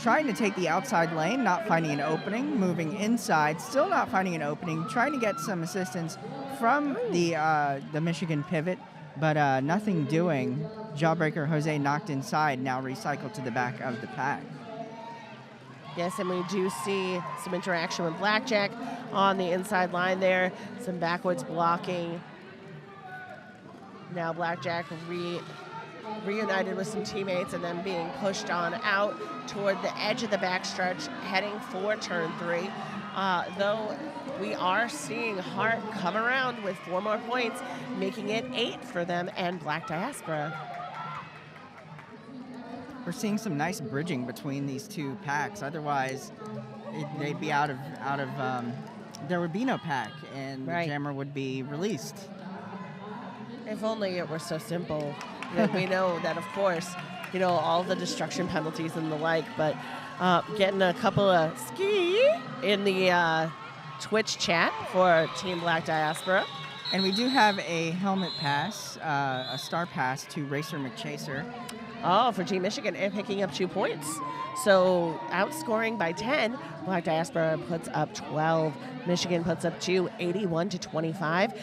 Speaker 2: trying to take the outside lane, not finding an opening, moving inside, still not finding an opening, trying to get some assistance from the Michigan pivot, but nothing doing. Jawbreaker Jose knocked inside, now recycled to the back of the pack.
Speaker 1: Yes, and we do see some interaction with Blackjack on the inside line there, some backwards blocking. Now Blackjack reunited with some teammates and then being pushed on out toward the edge of the backstretch, heading for turn 3. Though we are seeing Hart come around with 4 more points, making it 8 for them and Black Diaspora.
Speaker 2: We're seeing some nice bridging between these two packs. Otherwise, they'd be out of there would be no pack, and the jammer would be released.
Speaker 1: If only it were so simple. We know that, of course, all the destruction penalties and the like, but getting a couple of ski in the Twitch chat for Team Black Diaspora.
Speaker 2: And we do have a helmet pass, a star pass to Racer McChaser.
Speaker 1: Oh, for Team Michigan, and picking up 2 points. So outscoring by 10, Black Diaspora puts up 12. Michigan puts up 2, 81-25.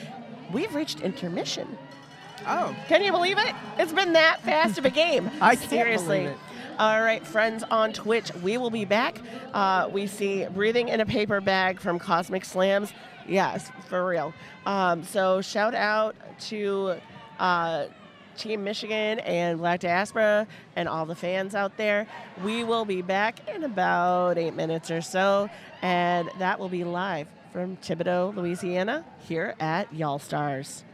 Speaker 1: We've reached intermission.
Speaker 2: Oh.
Speaker 1: Can you believe it? It's been that fast of a game.
Speaker 2: I can't
Speaker 1: Seriously.
Speaker 2: believe it.
Speaker 1: All right, friends on Twitch, we will be back. We see Breathing in a Paper Bag from Cosmic Slams. Yes, for real. So shout out to Team Michigan and Black Diaspora and all the fans out there. We will be back in about 8 minutes or so, and that will be live from Thibodaux, Louisiana, here at Y'all Stars.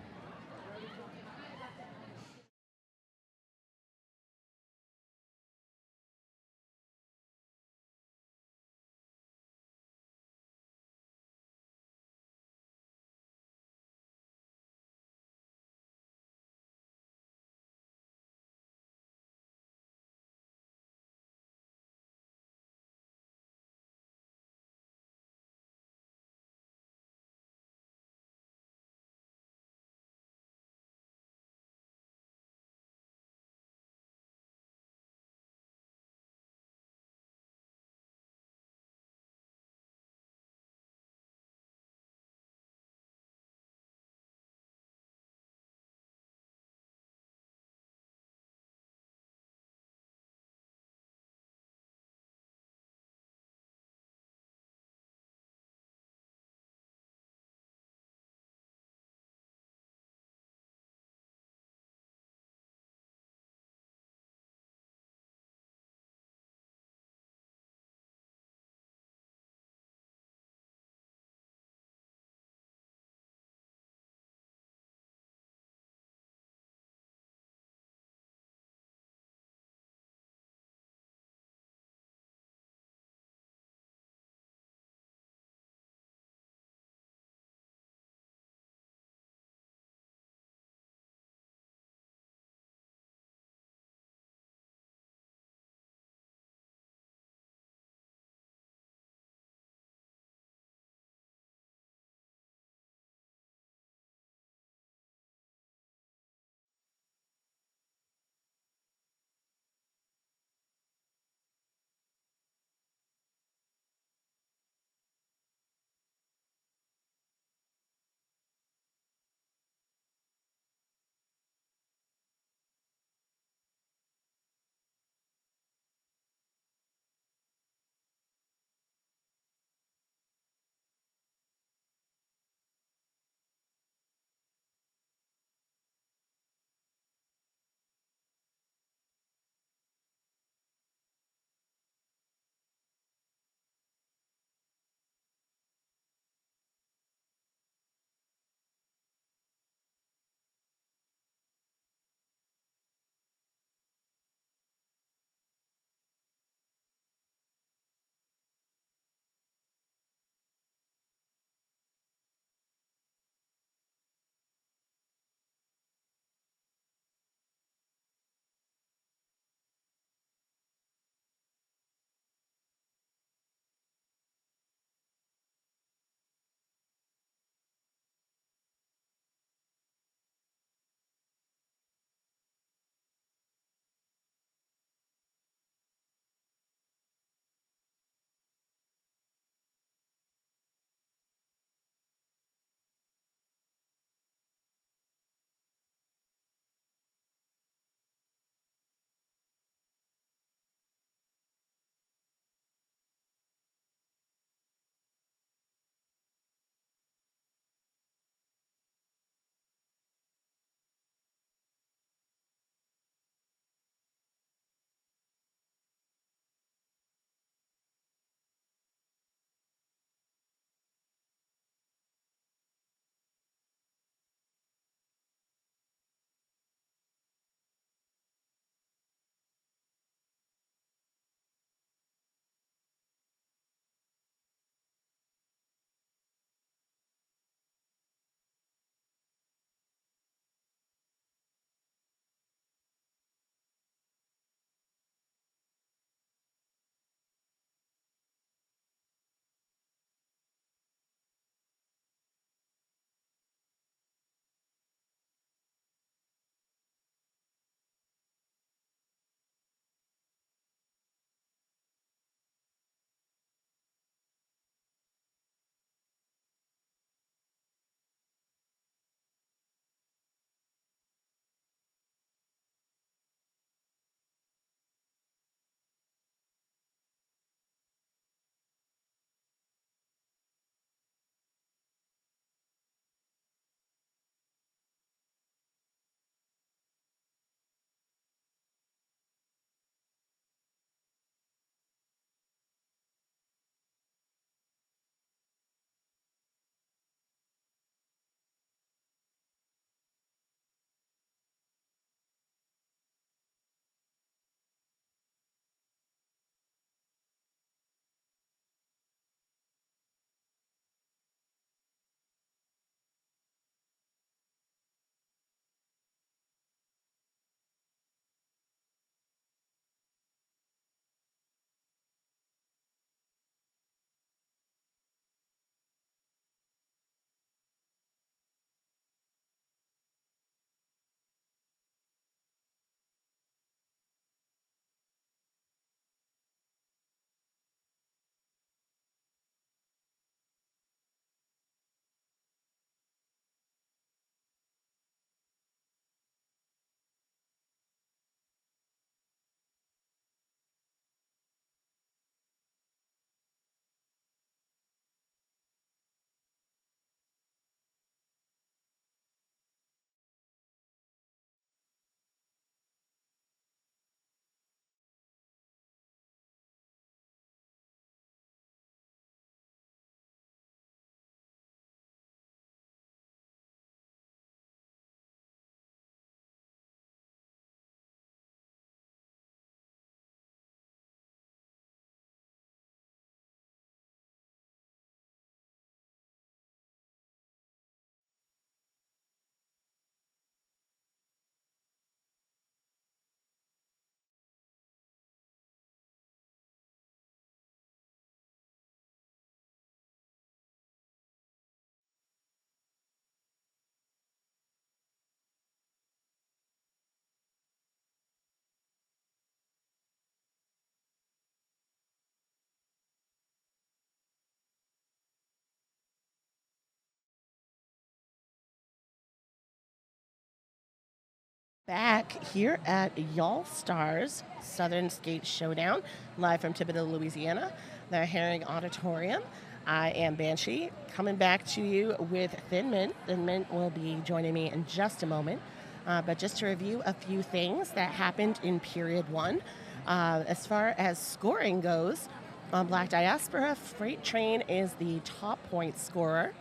Speaker 1: Back here at Y'all Stars Southern Skate Showdown, live from Thibodaux, Louisiana, the Herring Auditorium. I am Banshee, coming back to you with Thin Mint. Thin Mint will be joining me in just a moment. But just to review a few things that happened in period one. As far as scoring goes, on Black Diaspora, Freight Train is the top point scorer,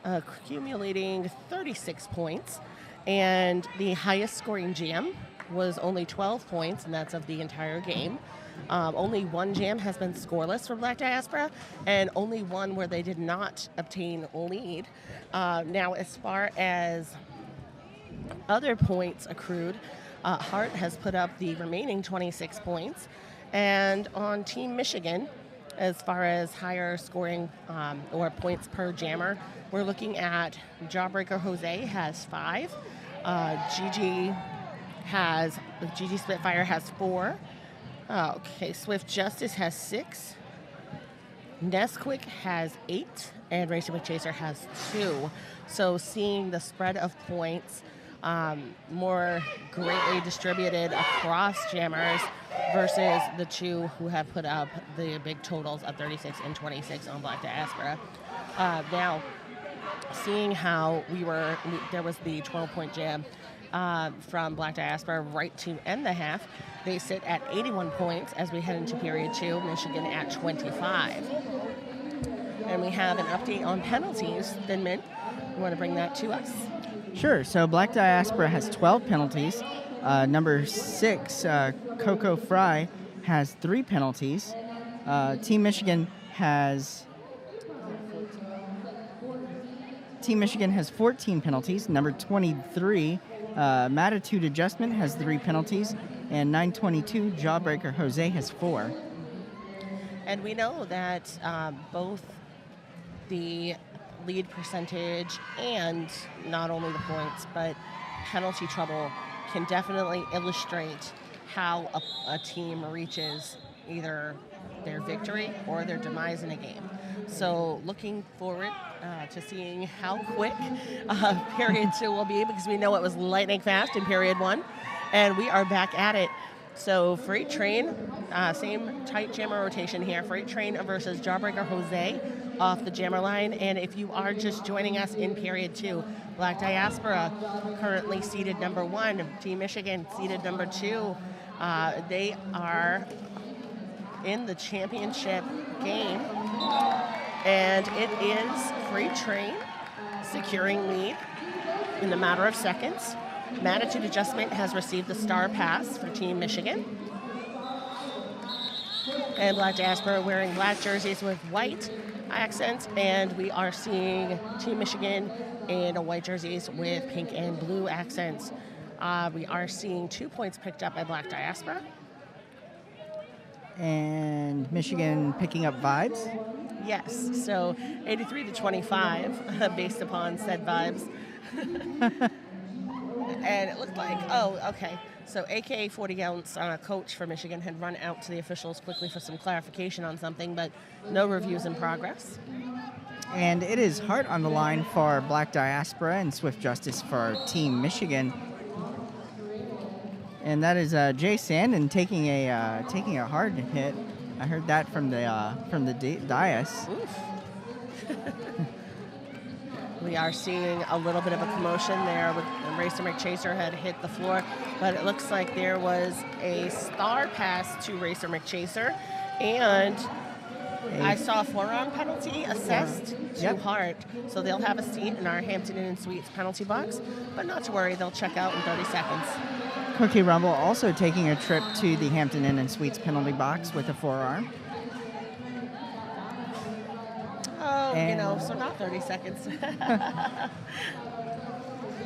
Speaker 1: accumulating 36 points. And the highest scoring jam was only 12 points, and that's of the entire game. Only one jam has been scoreless for Black Diaspora, and only one where they did not obtain a lead. Now, as far as other points accrued, Hart has put up the remaining 26 points. And on Team Michigan, as far as higher scoring or points per jammer, we're looking at Jawbreaker Jose has 5. Gigi Spitfire has 4. Okay, Swift Justice has 6. Nesquik has 8, and Racer McChaser has 2. So seeing the spread of points more greatly distributed across jammers versus the two who have put up the big totals of 36 and 26 on Black Diaspora. Now, seeing how there was the 12-point jam from Black Diaspora right to end the half. They sit at 81 points as we head into period 2, Michigan at 25. And we have an update on penalties. Thin Mint, you want to bring that to us?
Speaker 2: Sure. So Black Diaspora has 12 penalties. Number 6, Coco Fry, has 3 penalties. Team Michigan has 14 penalties. Number 23, Matitude Adjustment, has 3 penalties. And 922, Jawbreaker Jose, has 4.
Speaker 1: And we know that both the lead percentage and not only the points, but penalty trouble can definitely illustrate how a team reaches either their victory or their demise in a game. So looking forward to seeing how quick period 2 will be, because we know it was lightning fast in period 1, and we are back at it. So Freight Train, same tight jammer rotation here. Freight Train versus Jawbreaker Jose off the jammer line. And if you are just joining us in period 2, Black Diaspora currently seated number 1, Team Michigan seated number 2. They are in the championship game, and it is Freight Train securing lead in a matter of seconds. Matitude Adjustment has received the star pass for Team Michigan. And Black Diaspora wearing black jerseys with white accents, and we are seeing Team Michigan in white jerseys with pink and blue accents. We are seeing 2 points picked up by Black Diaspora.
Speaker 2: And Michigan picking up vibes?
Speaker 1: Yes, so 83-25 based upon said vibes. And it looked like, so AK 40 ounce coach for Michigan had run out to the officials quickly for some clarification on something, but no reviews in progress.
Speaker 2: And it is Hart on the line for Black Diaspora and Swift Justice for Team Michigan. And that is Jay Sandin taking a hard hit. I heard that from the dais.
Speaker 1: Oof. We are seeing a little bit of a commotion there with Racer McChaser had hit the floor, but it looks like there was a star pass to Racer McChaser, and I saw a forearm penalty assessed to Hart, so they'll have a seat in our Hampton Inn Suites penalty box, but not to worry, they'll check out in 30 seconds.
Speaker 2: Cookie Rumble also taking a trip to the Hampton Inn and Suites penalty box with a forearm.
Speaker 1: Oh, so not 30 seconds.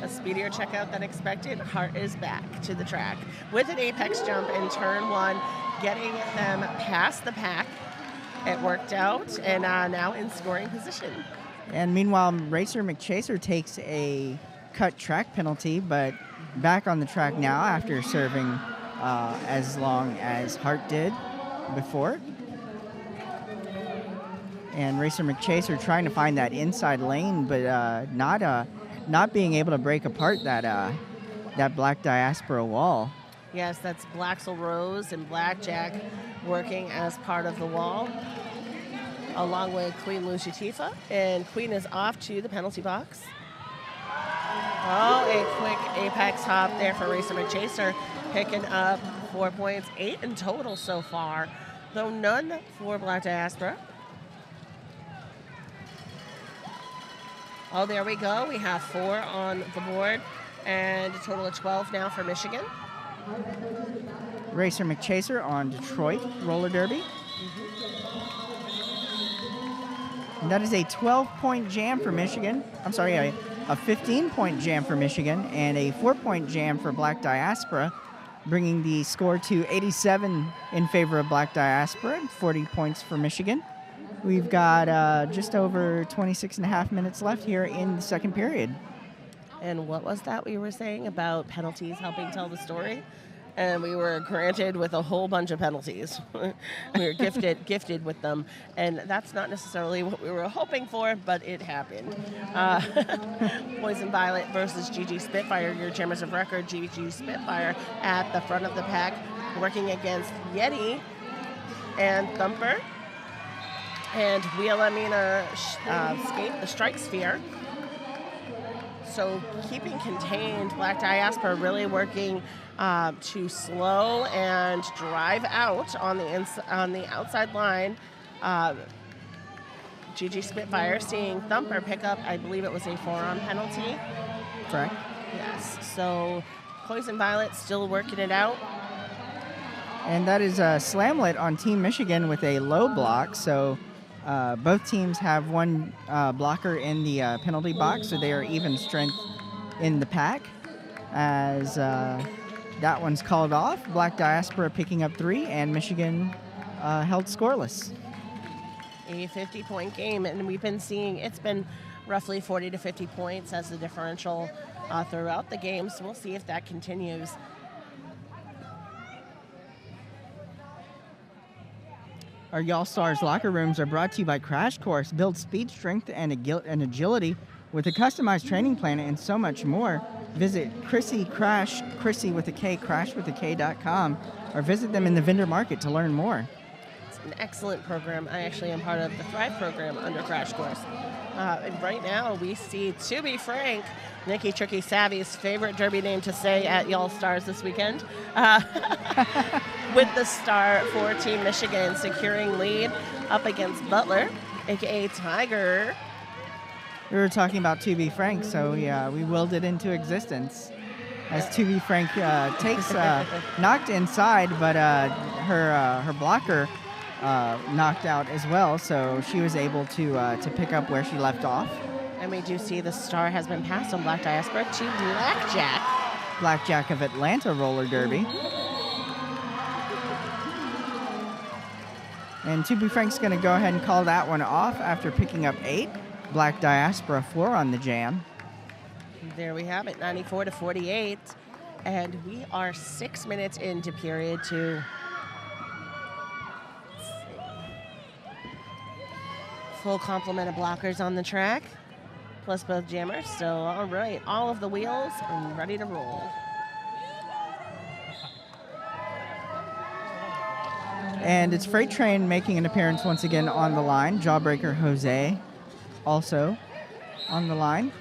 Speaker 1: A speedier checkout than expected. Hart is back to the track with an apex jump in turn 1, getting them past the pack. It worked out, and now in scoring position.
Speaker 2: And meanwhile, Racer McChaser takes a cut track penalty, but back on the track now after serving as long as Hart did before. And Racer McChaser trying to find that inside lane, but not being able to break apart that that Black Diaspora wall.
Speaker 1: Yes, that's Blaxel Rose and Blackjack working as part of the wall, along with Queen Luciatifa. And Queen is off to the penalty box. Oh, a quick apex hop there for Racer McChaser, picking up 4 points, 8 in total so far, though none for Black Diaspora. Oh, there we go. We have 4 on the board, and a total of 12 now for Michigan.
Speaker 2: Racer McChaser on Detroit roller derby. And that is a 12-point jam for Michigan. I'm sorry, a 15-point jam for Michigan and a 4-point jam for Black Diaspora, bringing the score to 87 in favor of Black Diaspora, 40 points for Michigan. We've got just over 26 and a half minutes left here in the second period.
Speaker 1: And what was that we were saying about penalties helping tell the story? And we were granted with a whole bunch of penalties. We were gifted with them, and that's not necessarily what we were hoping for, but it happened. Poison Violet versus GG Spitfire, your chairman of record. GG Spitfire at the front of the pack, working against Yeti and Thumper. And Wilhelmina Skate, the Strike Sphere. So keeping contained, Black Diaspora really working to slow and drive out on the outside line. GG Spitfire seeing Thumper pick up, I believe it was a forearm penalty.
Speaker 2: Correct.
Speaker 1: Yes. So Poison Violet still working it out.
Speaker 2: And that is Slamlet on Team Michigan with a low block. So both teams have one blocker in the penalty box, so they are even strength in the pack. As that one's called off, Black Diaspora picking up 3, and Michigan held scoreless.
Speaker 1: A 50-point game, and we've been seeing it's been roughly 40 to 50 points as the differential throughout the game, so we'll see if that continues.
Speaker 2: Our Y'all Stars locker rooms are brought to you by Crash Course. Build speed, strength, and agility with a customized training plan and so much more. Visit Chrissy with a K, crashwithak.com, or visit them in the vendor market to learn more.
Speaker 1: It's an excellent program. I actually am part of the Thrive program under Crash Course. And right now we see, to be frank, Nikki Tricky Savvy's favorite derby name to say at Y'all Stars this weekend, with the star for Team Michigan securing lead up against Butler, a.k.a. Tiger.
Speaker 2: We were talking about To Be Frank, so yeah, we willed it into existence. As To Be Frank takes knocked inside, but her blocker knocked out as well, so she was able to pick up where she left off.
Speaker 1: And we do see the star has been passed on Black Diaspora to Blackjack.
Speaker 2: Blackjack of Atlanta roller derby. And To Be Frank's going to go ahead and call that one off after picking up 8. Black Diaspora 4 on the jam.
Speaker 1: There we have it, 94 to 48. And we are 6 minutes into period 2. Full complement of blockers on the track, plus both jammers. So, all right, all of the wheels and ready to roll.
Speaker 2: And it's Freight Train making an appearance once again on the line. Jawbreaker Jose also on the line.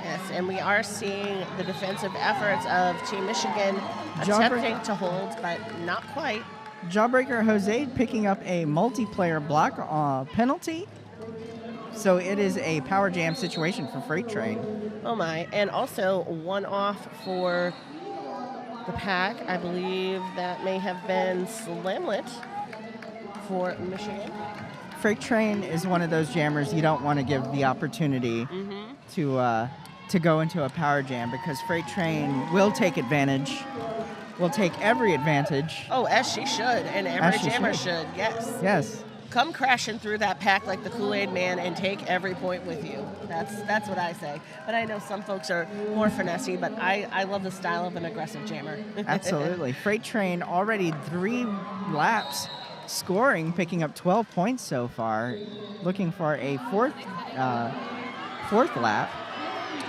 Speaker 1: Yes, and we are seeing the defensive efforts of Team Michigan attempting to hold, but not quite.
Speaker 2: Jawbreaker Jose picking up a multiplayer block penalty. So it is a power jam situation for Freight Train.
Speaker 1: Oh my, and also one off for the pack. I believe that may have been Slamlet for Michigan.
Speaker 2: Freight Train is one of those jammers you don't want to give the opportunity to go into a power jam, because Freight Train will take advantage. Will take every advantage.
Speaker 1: Oh, as she should, and every jammer should. Yes.
Speaker 2: Yes.
Speaker 1: Come crashing through that pack like the Kool-Aid Man and take every point with you. That's what I say. But I know some folks are more finessey, but I love the style of an aggressive jammer.
Speaker 2: Absolutely. Freight Train already 3 laps scoring, picking up 12 points so far. Looking for a fourth lap.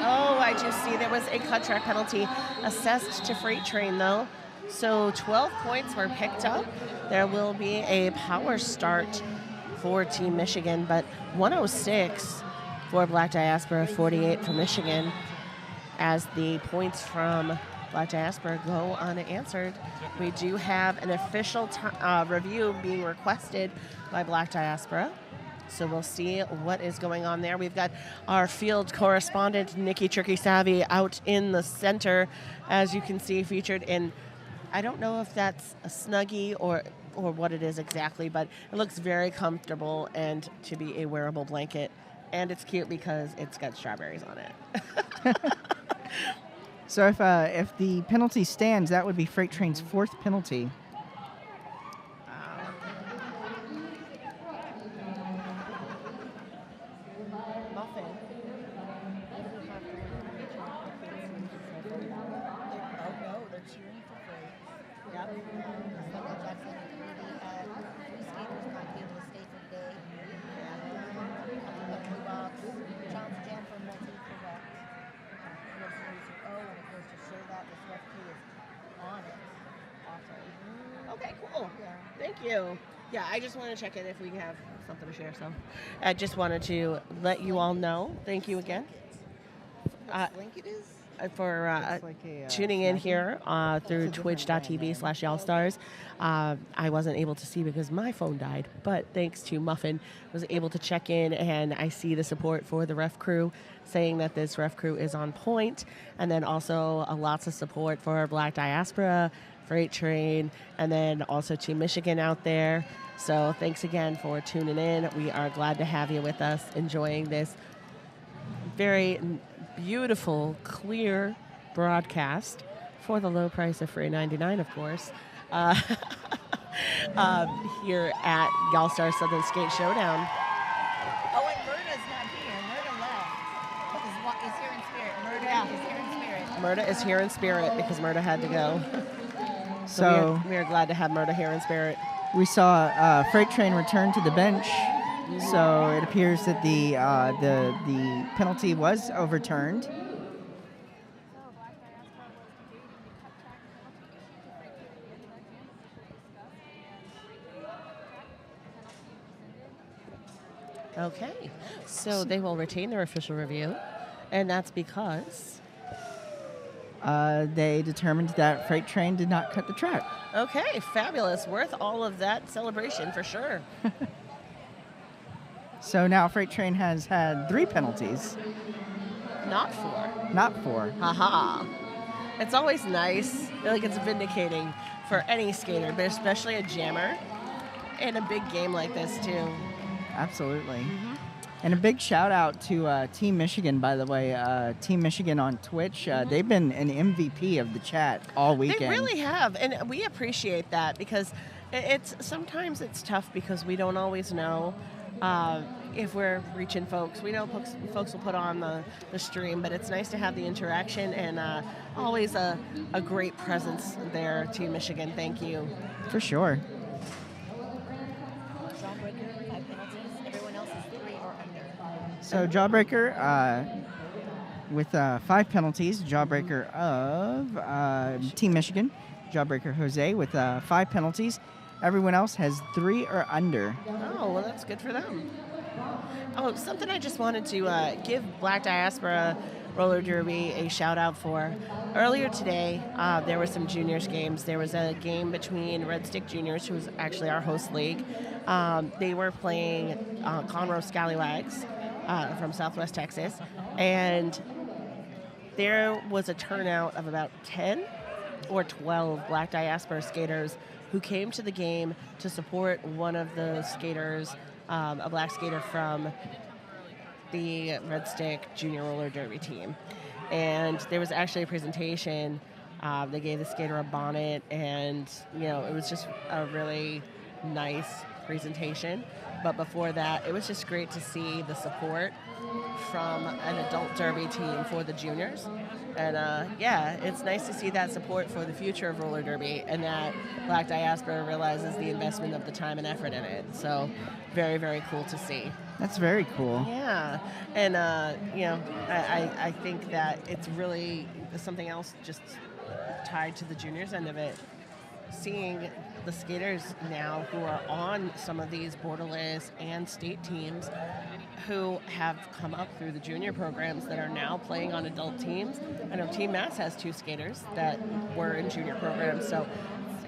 Speaker 1: Oh, I do see there was a cut track penalty assessed to Freight Train, though. So 12 points were picked up. There will be a power start for Team Michigan, but 106 for Black Diaspora, 48 for Michigan, as the points from Black Diaspora go unanswered. We do have an official review being requested by Black Diaspora. So we'll see what is going on there. We've got our field correspondent, Nikki Tricky Savvy, out in the center, as you can see, featured in, I don't know if that's a Snuggie or what it is exactly, but it looks very comfortable and to be a wearable blanket. And it's cute because it's got strawberries on it.
Speaker 2: So if the penalty stands, that would be Freight Train's 4th penalty.
Speaker 1: Muffin.
Speaker 3: Oh no, they're cheering for free.
Speaker 1: Yep.
Speaker 3: Sunday Jackson community had 3 skaters not be able to stay for the day. The blue box, John's Jam for multi correct. Oh, and it goes to show that the sweat key is on it. Awesome.
Speaker 1: Okay, cool.
Speaker 3: Yeah.
Speaker 1: Thank you. Yeah, I just want to check in if we have something to share. So I just wanted to let you all know. Thank you again
Speaker 3: What link it is?
Speaker 1: for
Speaker 2: Looks like a,
Speaker 1: tuning in
Speaker 2: snacky.
Speaker 1: here through twitch.tv/y'allstars. I wasn't able to see because my phone died, but thanks to Muffin, was able to check in, and I see the support for the ref crew, saying that this ref crew is on point, and then also lots of support for our Black Diaspora, Freight Train, and then also Team Michigan out there. So thanks again for tuning in. We are glad to have you with us, enjoying this very beautiful, clear broadcast for the low price of $3.99, of course, here at Y'allstar Southern Skate Showdown.
Speaker 3: Oh, and Murda's not here. Murda left. Is here in spirit. Murda is here in spirit.
Speaker 1: Murda is here in spirit because Murda had to go.
Speaker 2: So
Speaker 1: we are glad to have Murda here in spirit.
Speaker 2: we saw Freight Train return to the bench. So it appears that the penalty was overturned.
Speaker 1: Okay, so they will retain their official review, and that's because...
Speaker 2: They determined that Freight Train did not cut the track.
Speaker 1: Okay, fabulous. Worth all of that celebration for sure.
Speaker 2: So now Freight Train has had 3 penalties,
Speaker 1: Not 4.
Speaker 2: not 4.
Speaker 1: Haha. It's always nice. Like, it's vindicating for any skater, but especially a jammer in a big game like this, too.
Speaker 2: Absolutely. And a big shout out to Team Michigan, by the way. Team Michigan on Twitch. They've been an MVP of the chat all weekend.
Speaker 1: They really have, and we appreciate that because sometimes it's tough because we don't always know if we're reaching folks. We know folks will put on the stream, but it's nice to have the interaction and always a great presence there, Team Michigan. Thank you.
Speaker 2: For sure.
Speaker 3: Jawbreaker, 5 penalties. Everyone else is 3 or under.
Speaker 2: So Jawbreaker with 5 penalties. Jawbreaker of Team Michigan. Jawbreaker Jose with 5 penalties. Everyone else has 3 or under.
Speaker 1: Oh, well, that's good for them. Oh, something I just wanted to give Black Diaspora Roller Derby a shout out for. Earlier today, there were some juniors games. There was a game between Red Stick Juniors, who was actually our host league. They were playing Conroe Scallywags from Southwest Texas, and there was a turnout of about 10 or 12 Black Diaspora skaters who came to the game to support one of the skaters, a black skater from the Red Stick Junior Roller Derby team. And there was actually a presentation. They gave the skater a bonnet, and it was just a really nice presentation. But before that, it was just great to see the support from an adult derby team for the juniors. And it's nice to see that support for the future of roller derby, and that Black Diaspora realizes the investment of the time and effort in it. So very, very cool to see.
Speaker 2: That's very cool.
Speaker 1: Yeah, and I think that it's really something else just tied to the juniors end of it. Seeing the skaters now who are on some of these borderless and state teams who have come up through the junior programs that are now playing on adult teams. I know Team Mass has 2 skaters that were in junior programs, so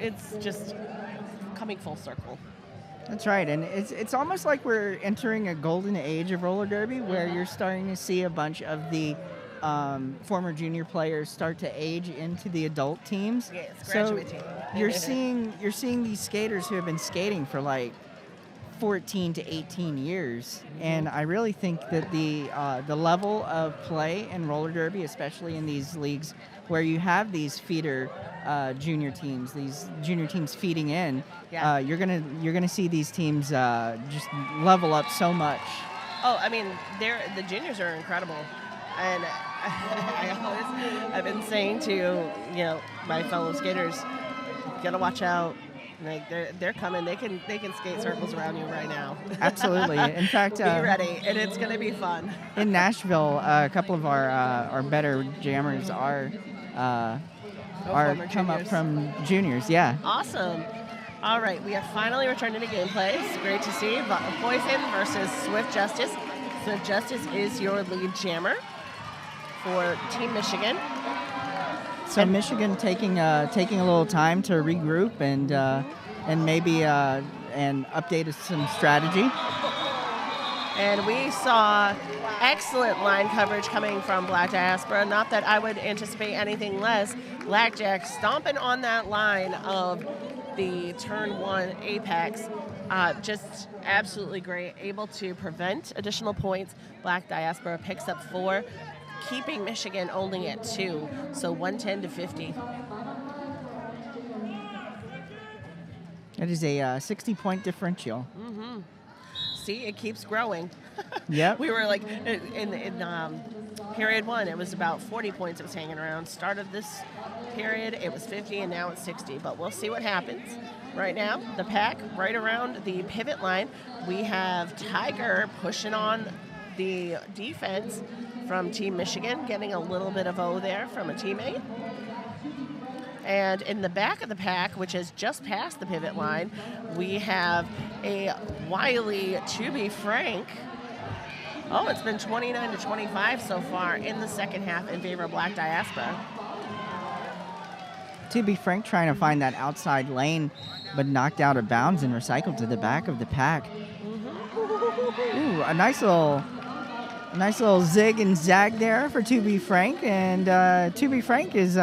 Speaker 1: it's just coming full circle.
Speaker 2: That's right, and it's almost like we're entering a golden age of roller derby where you're starting to see a bunch of the former junior players start to age into the adult teams.
Speaker 1: Yeah, it's
Speaker 2: so
Speaker 1: graduating.
Speaker 2: you're seeing these skaters who have been skating for like 14 to 18 years, and I really think that the level of play in roller derby, especially in these leagues where you have these feeder junior teams, these junior teams feeding in,
Speaker 1: Yeah.
Speaker 2: you're gonna see these teams just level up so much.
Speaker 1: Oh, I mean, the juniors are incredible, and I've been saying to my fellow skaters, gotta watch out. Like they're coming. They can skate circles around you right now.
Speaker 2: Absolutely. In fact,
Speaker 1: be ready, and it's gonna be fun.
Speaker 2: In Nashville, a couple of our better jammers are come up from juniors. Yeah.
Speaker 1: Awesome. All right, we have finally returned to gameplay. It's great to see Poison versus Swift Justice. Swift Justice is your lead jammer for Team Michigan.
Speaker 2: So Michigan taking a little time to regroup and maybe and update some strategy.
Speaker 1: And we saw excellent line coverage coming from Black Diaspora. Not that I would anticipate anything less. Blackjack stomping on that line of the turn 1 apex. Just absolutely great. Able to prevent additional points. Black Diaspora picks up 4. Keeping Michigan only at 2, so 110 to 50.
Speaker 2: That is a 60-point differential.
Speaker 1: Mm-hmm. See, it keeps growing.
Speaker 2: Yep.
Speaker 1: We were like in period 1, it was about 40 points. It was hanging around. Start of this period, it was 50, and now it's 60. But we'll see what happens. Right now, the pack right around the pivot line. We have Tiger pushing on the defense from Team Michigan, getting a little bit of O there from a teammate. And in the back of the pack, which is just past the pivot line, we have a wily To Be Frank. Oh, it's been 29 to 25 so far in the second half in favor of Black Diaspora.
Speaker 2: To Be Frank trying to find that outside lane, but knocked out of bounds and recycled to the back of the pack.
Speaker 1: Mm-hmm.
Speaker 2: Ooh, a nice little zig and zag there for To Be Frank, and To Be Frank is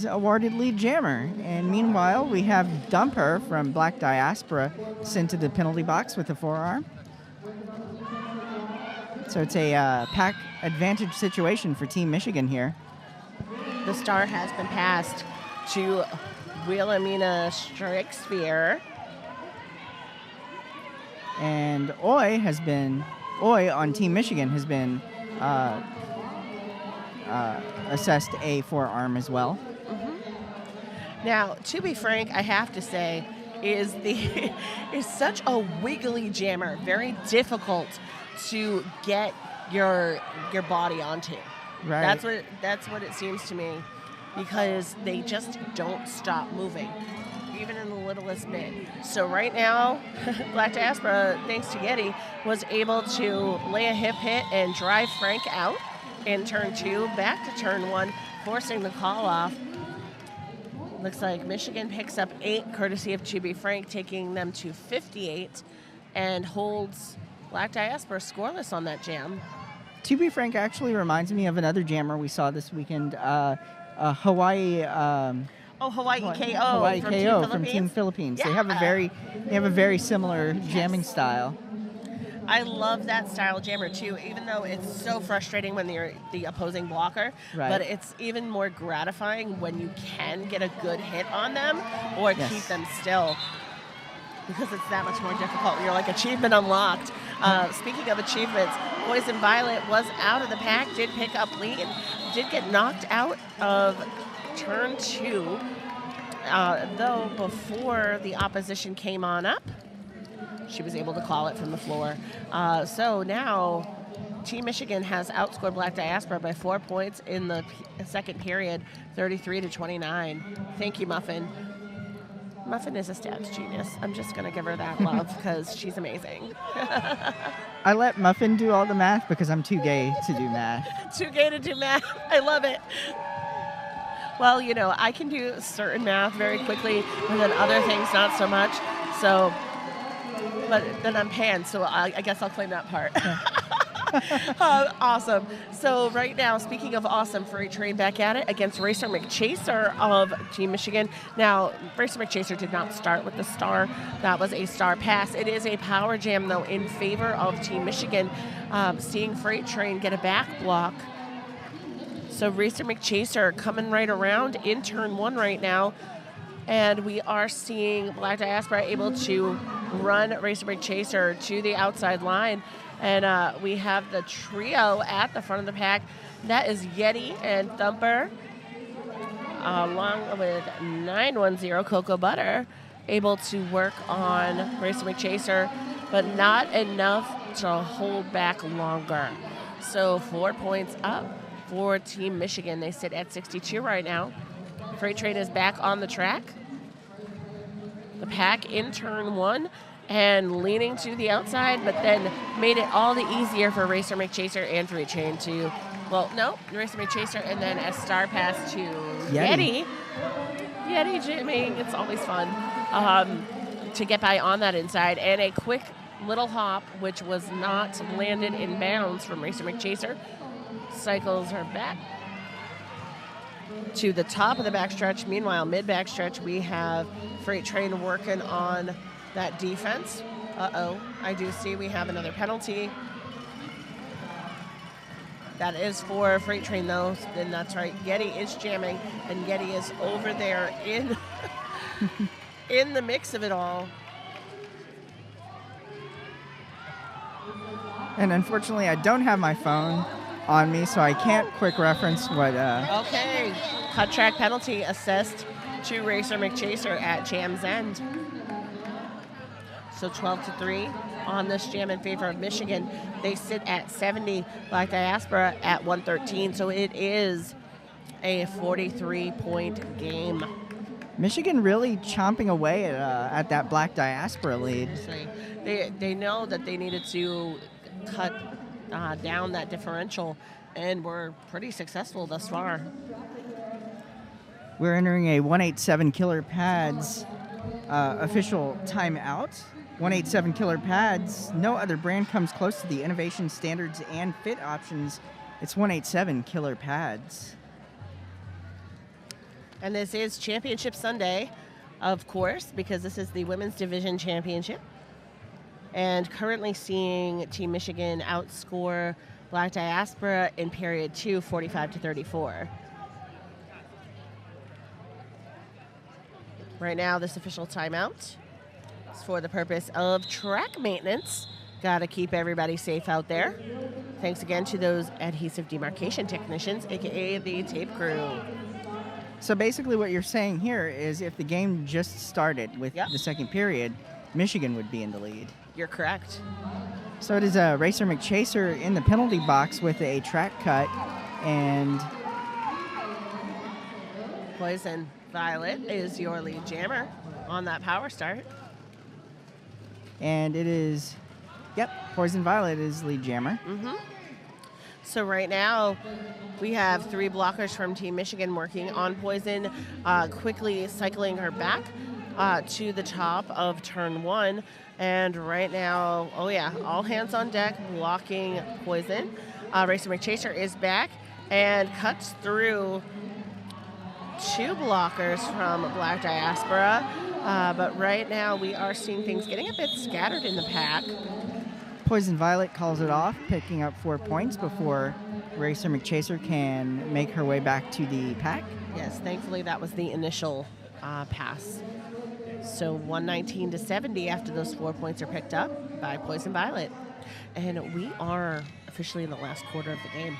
Speaker 2: awarded lead jammer. And meanwhile, we have Dumper from Black Diaspora sent to the penalty box with a forearm. So it's a pack advantage situation for Team Michigan here.
Speaker 1: The star has been passed to Wilhelmina Shakespeare.
Speaker 2: And Oi on Team Michigan has been assessed a forearm as well.
Speaker 1: Mm-hmm. Now, To Be Frank, I have to say, is such a wiggly jammer, very difficult to get your body onto.
Speaker 2: Right.
Speaker 1: That's what it seems to me, because they just don't stop moving, even in the littlest bit. So right now, Black Diaspora, thanks to Yeti, was able to lay a hip hit and drive Frank out in turn 2, back to turn 1, forcing the call off. Looks like Michigan picks up 8, courtesy of To Be Frank, taking them to 58, and holds Black Diaspora scoreless on that jam.
Speaker 2: To Be Frank actually reminds me of another jammer we saw this weekend, Hawaii.
Speaker 1: Hawaii KO.
Speaker 2: Hawaii
Speaker 1: from
Speaker 2: KO
Speaker 1: Team
Speaker 2: from Team
Speaker 1: Philippines.
Speaker 2: Philippines.
Speaker 1: Yeah.
Speaker 2: They have a very similar jamming style.
Speaker 1: I love that style of jammer too, even though it's so frustrating when you're the opposing blocker.
Speaker 2: Right.
Speaker 1: But it's even more gratifying when you can get a good hit on them or
Speaker 2: Yes.
Speaker 1: keep them still, because it's that much more difficult. You're like, achievement unlocked. Speaking of achievements, Poison Violet was out of the pack, did pick up lead, did get knocked out of turn 2, though before the opposition came on up. she was able to call it from the floor. So now Team Michigan has outscored Black Diaspora by 4 points in the second period, 33-29. Thank you, Muffin. Muffin is a stats genius. I'm just going to give her that love because she's amazing.
Speaker 2: I let Muffin do all the math because I'm too gay to do math.
Speaker 1: Too gay to do math. I love it. Well, you know, I can do certain math very quickly, and then other things not so much. So, but then I'm pan, so I guess I'll claim that part. Awesome. So right now, speaking of awesome, Freight Train back at it against Racer McChaser of Team Michigan. Now, Racer McChaser did not start with the star. That was a star pass. It is a power jam, though, in favor of Team Michigan. Seeing Freight Train get a back block. So Racer McChaser coming right around in turn one right now. And we are seeing Black Diaspora able to run Racer McChaser to the outside line. And we have the trio at the front of the pack. That is Yeti and Thumper, along with 910 Cocoa Butter, able to work on Racer McChaser, but not enough to hold back longer. So 4 points up for Team Michigan. They sit at 62 right now. Freight Train is back on the track. The pack in turn one and leaning to the outside, but then made it all the easier for Racer McChaser and Freight Train to, well, no, Racer McChaser and then a star pass to Yeti. Yeti jamming, it's always fun to get by on that inside. And a quick little hop, which was not landed in bounds from Racer McChaser. Cycles her back to the top of the backstretch. Meanwhile, mid-backstretch, we have Freight Train working on that defense. I do see we have another penalty. That is for Freight Train, though. Then that's right. Yeti is jamming, and Yeti is over there in in the mix of it all.
Speaker 2: And unfortunately, I don't have my phone on me, so I can't quick reference what...
Speaker 1: Okay. Cut track penalty assessed to Racer McChaser at jam's end. So 12-3 on this jam in favor of Michigan. They sit at 70, Black Diaspora at 113. So it is a 43-point game.
Speaker 2: Michigan really chomping away at that Black Diaspora lead.
Speaker 1: They know that they needed to cut down that differential, and were pretty successful thus far.
Speaker 2: We're entering a 187 Killer Pads official timeout. 187 Killer Pads, no other brand comes close to the innovation, standards, and fit options. It's 187 Killer Pads.
Speaker 1: And this is Championship Sunday, of course, because this is the Women's Division Championship. And currently seeing Team Michigan outscore Black Diaspora in period 2, 45-34. Right now, this official timeout is for the purpose of track maintenance. Got to keep everybody safe out there. Thanks again to those adhesive demarcation technicians, aka the tape crew.
Speaker 2: So basically what you're saying here is if the game just started with the second period, Michigan would be in the lead.
Speaker 1: You're correct.
Speaker 2: So it is Racer McChaser in the penalty box with a track cut, and
Speaker 1: Poison Violet is your lead jammer on that power start.
Speaker 2: And it is, Poison Violet is lead jammer.
Speaker 1: Mm-hmm. So right now, we have 3 blockers from Team Michigan working on Poison, quickly cycling her back to the top of turn 1. And right now, all hands on deck, blocking Poison. Racer McChaser is back and cuts through 2 blockers from Black Diaspora. But right now, we are seeing things getting a bit scattered in the pack.
Speaker 2: Poison Violet calls it off, picking up 4 points before Racer McChaser can make her way back to the pack.
Speaker 1: Yes, thankfully that was the initial pass. So 119-70 after those 4 points are picked up by Poison Violet. And we are officially in the last quarter of the game.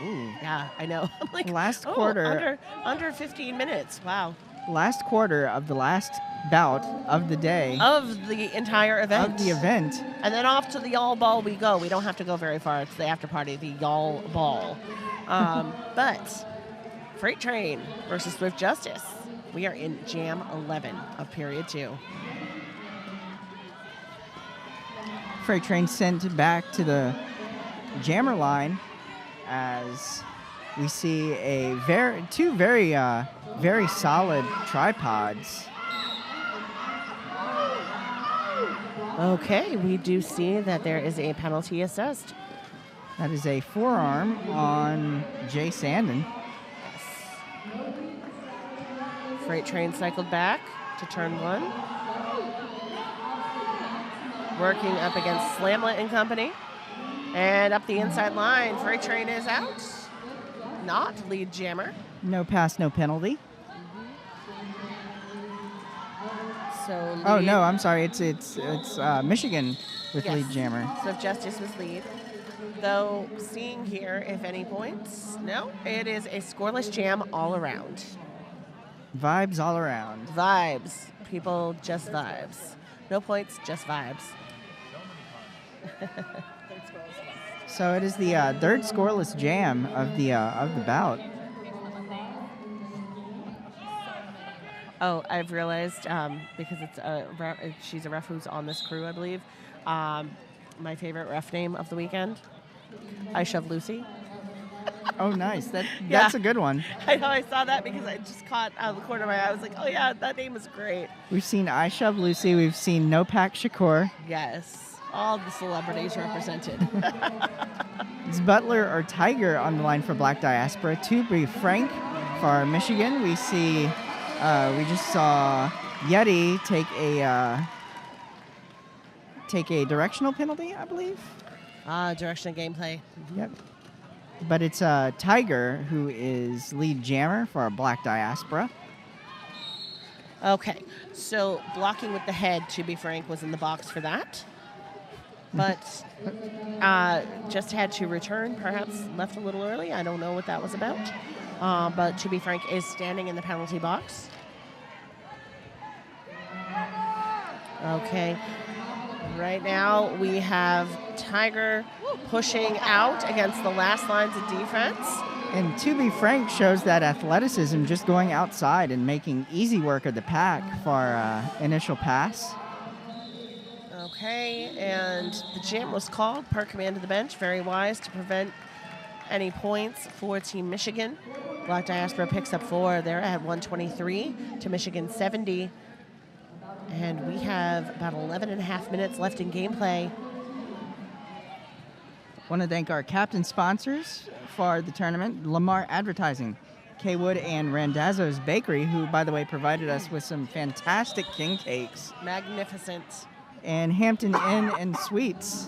Speaker 2: Ooh.
Speaker 1: Yeah, I know. I'm like,
Speaker 2: last quarter.
Speaker 1: Under 15 minutes. Wow.
Speaker 2: last quarter of the last bout of the day
Speaker 1: Of the entire event.
Speaker 2: of the event.
Speaker 1: And then off to the Y'all Ball we go. We don't have to go very far. It's the after party, the Y'all Ball. But Freight Train versus Swift Justice. We are in Jam 11 of Period 2.
Speaker 2: Freight Train sent back to the jammer line as we see two very solid tripods.
Speaker 1: Okay, we do see that there is a penalty assessed.
Speaker 2: That is a forearm on Jay Sandin.
Speaker 1: Freight Train cycled back to turn 1. Working up against Slamlet and company. And up the inside line, Freight Train is out. Not lead jammer.
Speaker 2: No pass, no penalty.
Speaker 1: So
Speaker 2: Oh
Speaker 1: lead-
Speaker 2: no, I'm sorry. It's Michigan with
Speaker 1: Yes.
Speaker 2: lead jammer.
Speaker 1: Swift Justice was lead. Though seeing here if any points, no, it is a scoreless jam all around.
Speaker 2: Vibes all around.
Speaker 1: Vibes. People just vibes. No points, just vibes.
Speaker 2: So it is the third scoreless jam of the bout.
Speaker 1: Oh, I've realized because she's a ref who's on this crew, I believe. My favorite ref name of the weekend, I Shove Lucy.
Speaker 2: Oh, nice. That's
Speaker 1: Yeah.
Speaker 2: a good one.
Speaker 1: I know I saw that because I just caught out of the corner of my eye. I was like, oh yeah, that name is great.
Speaker 2: We've seen I Shove Lucy. We've seen No Pack Shakur.
Speaker 1: Yes, all the celebrities represented.
Speaker 2: It's Butler or Tiger on the line for Black Diaspora. To be Frank for Michigan. We see, we just saw Yeti take a directional penalty, I believe.
Speaker 1: Direction of gameplay.
Speaker 2: Yep. But it's Tiger who is lead jammer for Black Diaspora.
Speaker 1: Okay, so blocking with the head, to be frank, was in the box for that. But just had to return, perhaps left a little early. I don't know what that was about. But to be frank, is standing in the penalty box. Okay. Right now we have Tiger pushing out against the last lines of defense.
Speaker 2: And To Be Frank shows that athleticism, just going outside and making easy work of the pack for initial pass.
Speaker 1: Okay, and the jam was called per command of the bench. Very wise to prevent any points for Team Michigan. Black Diaspora picks up 4. They're at 123 to Michigan 70. And we have about 11 and a half minutes left in gameplay.
Speaker 2: Want to thank our captain sponsors for the tournament, Lamar Advertising, K Wood and Randazzo's Bakery, who, by the way, provided us with some fantastic king cakes,
Speaker 1: Magnificent.
Speaker 2: and Hampton Inn and Suites.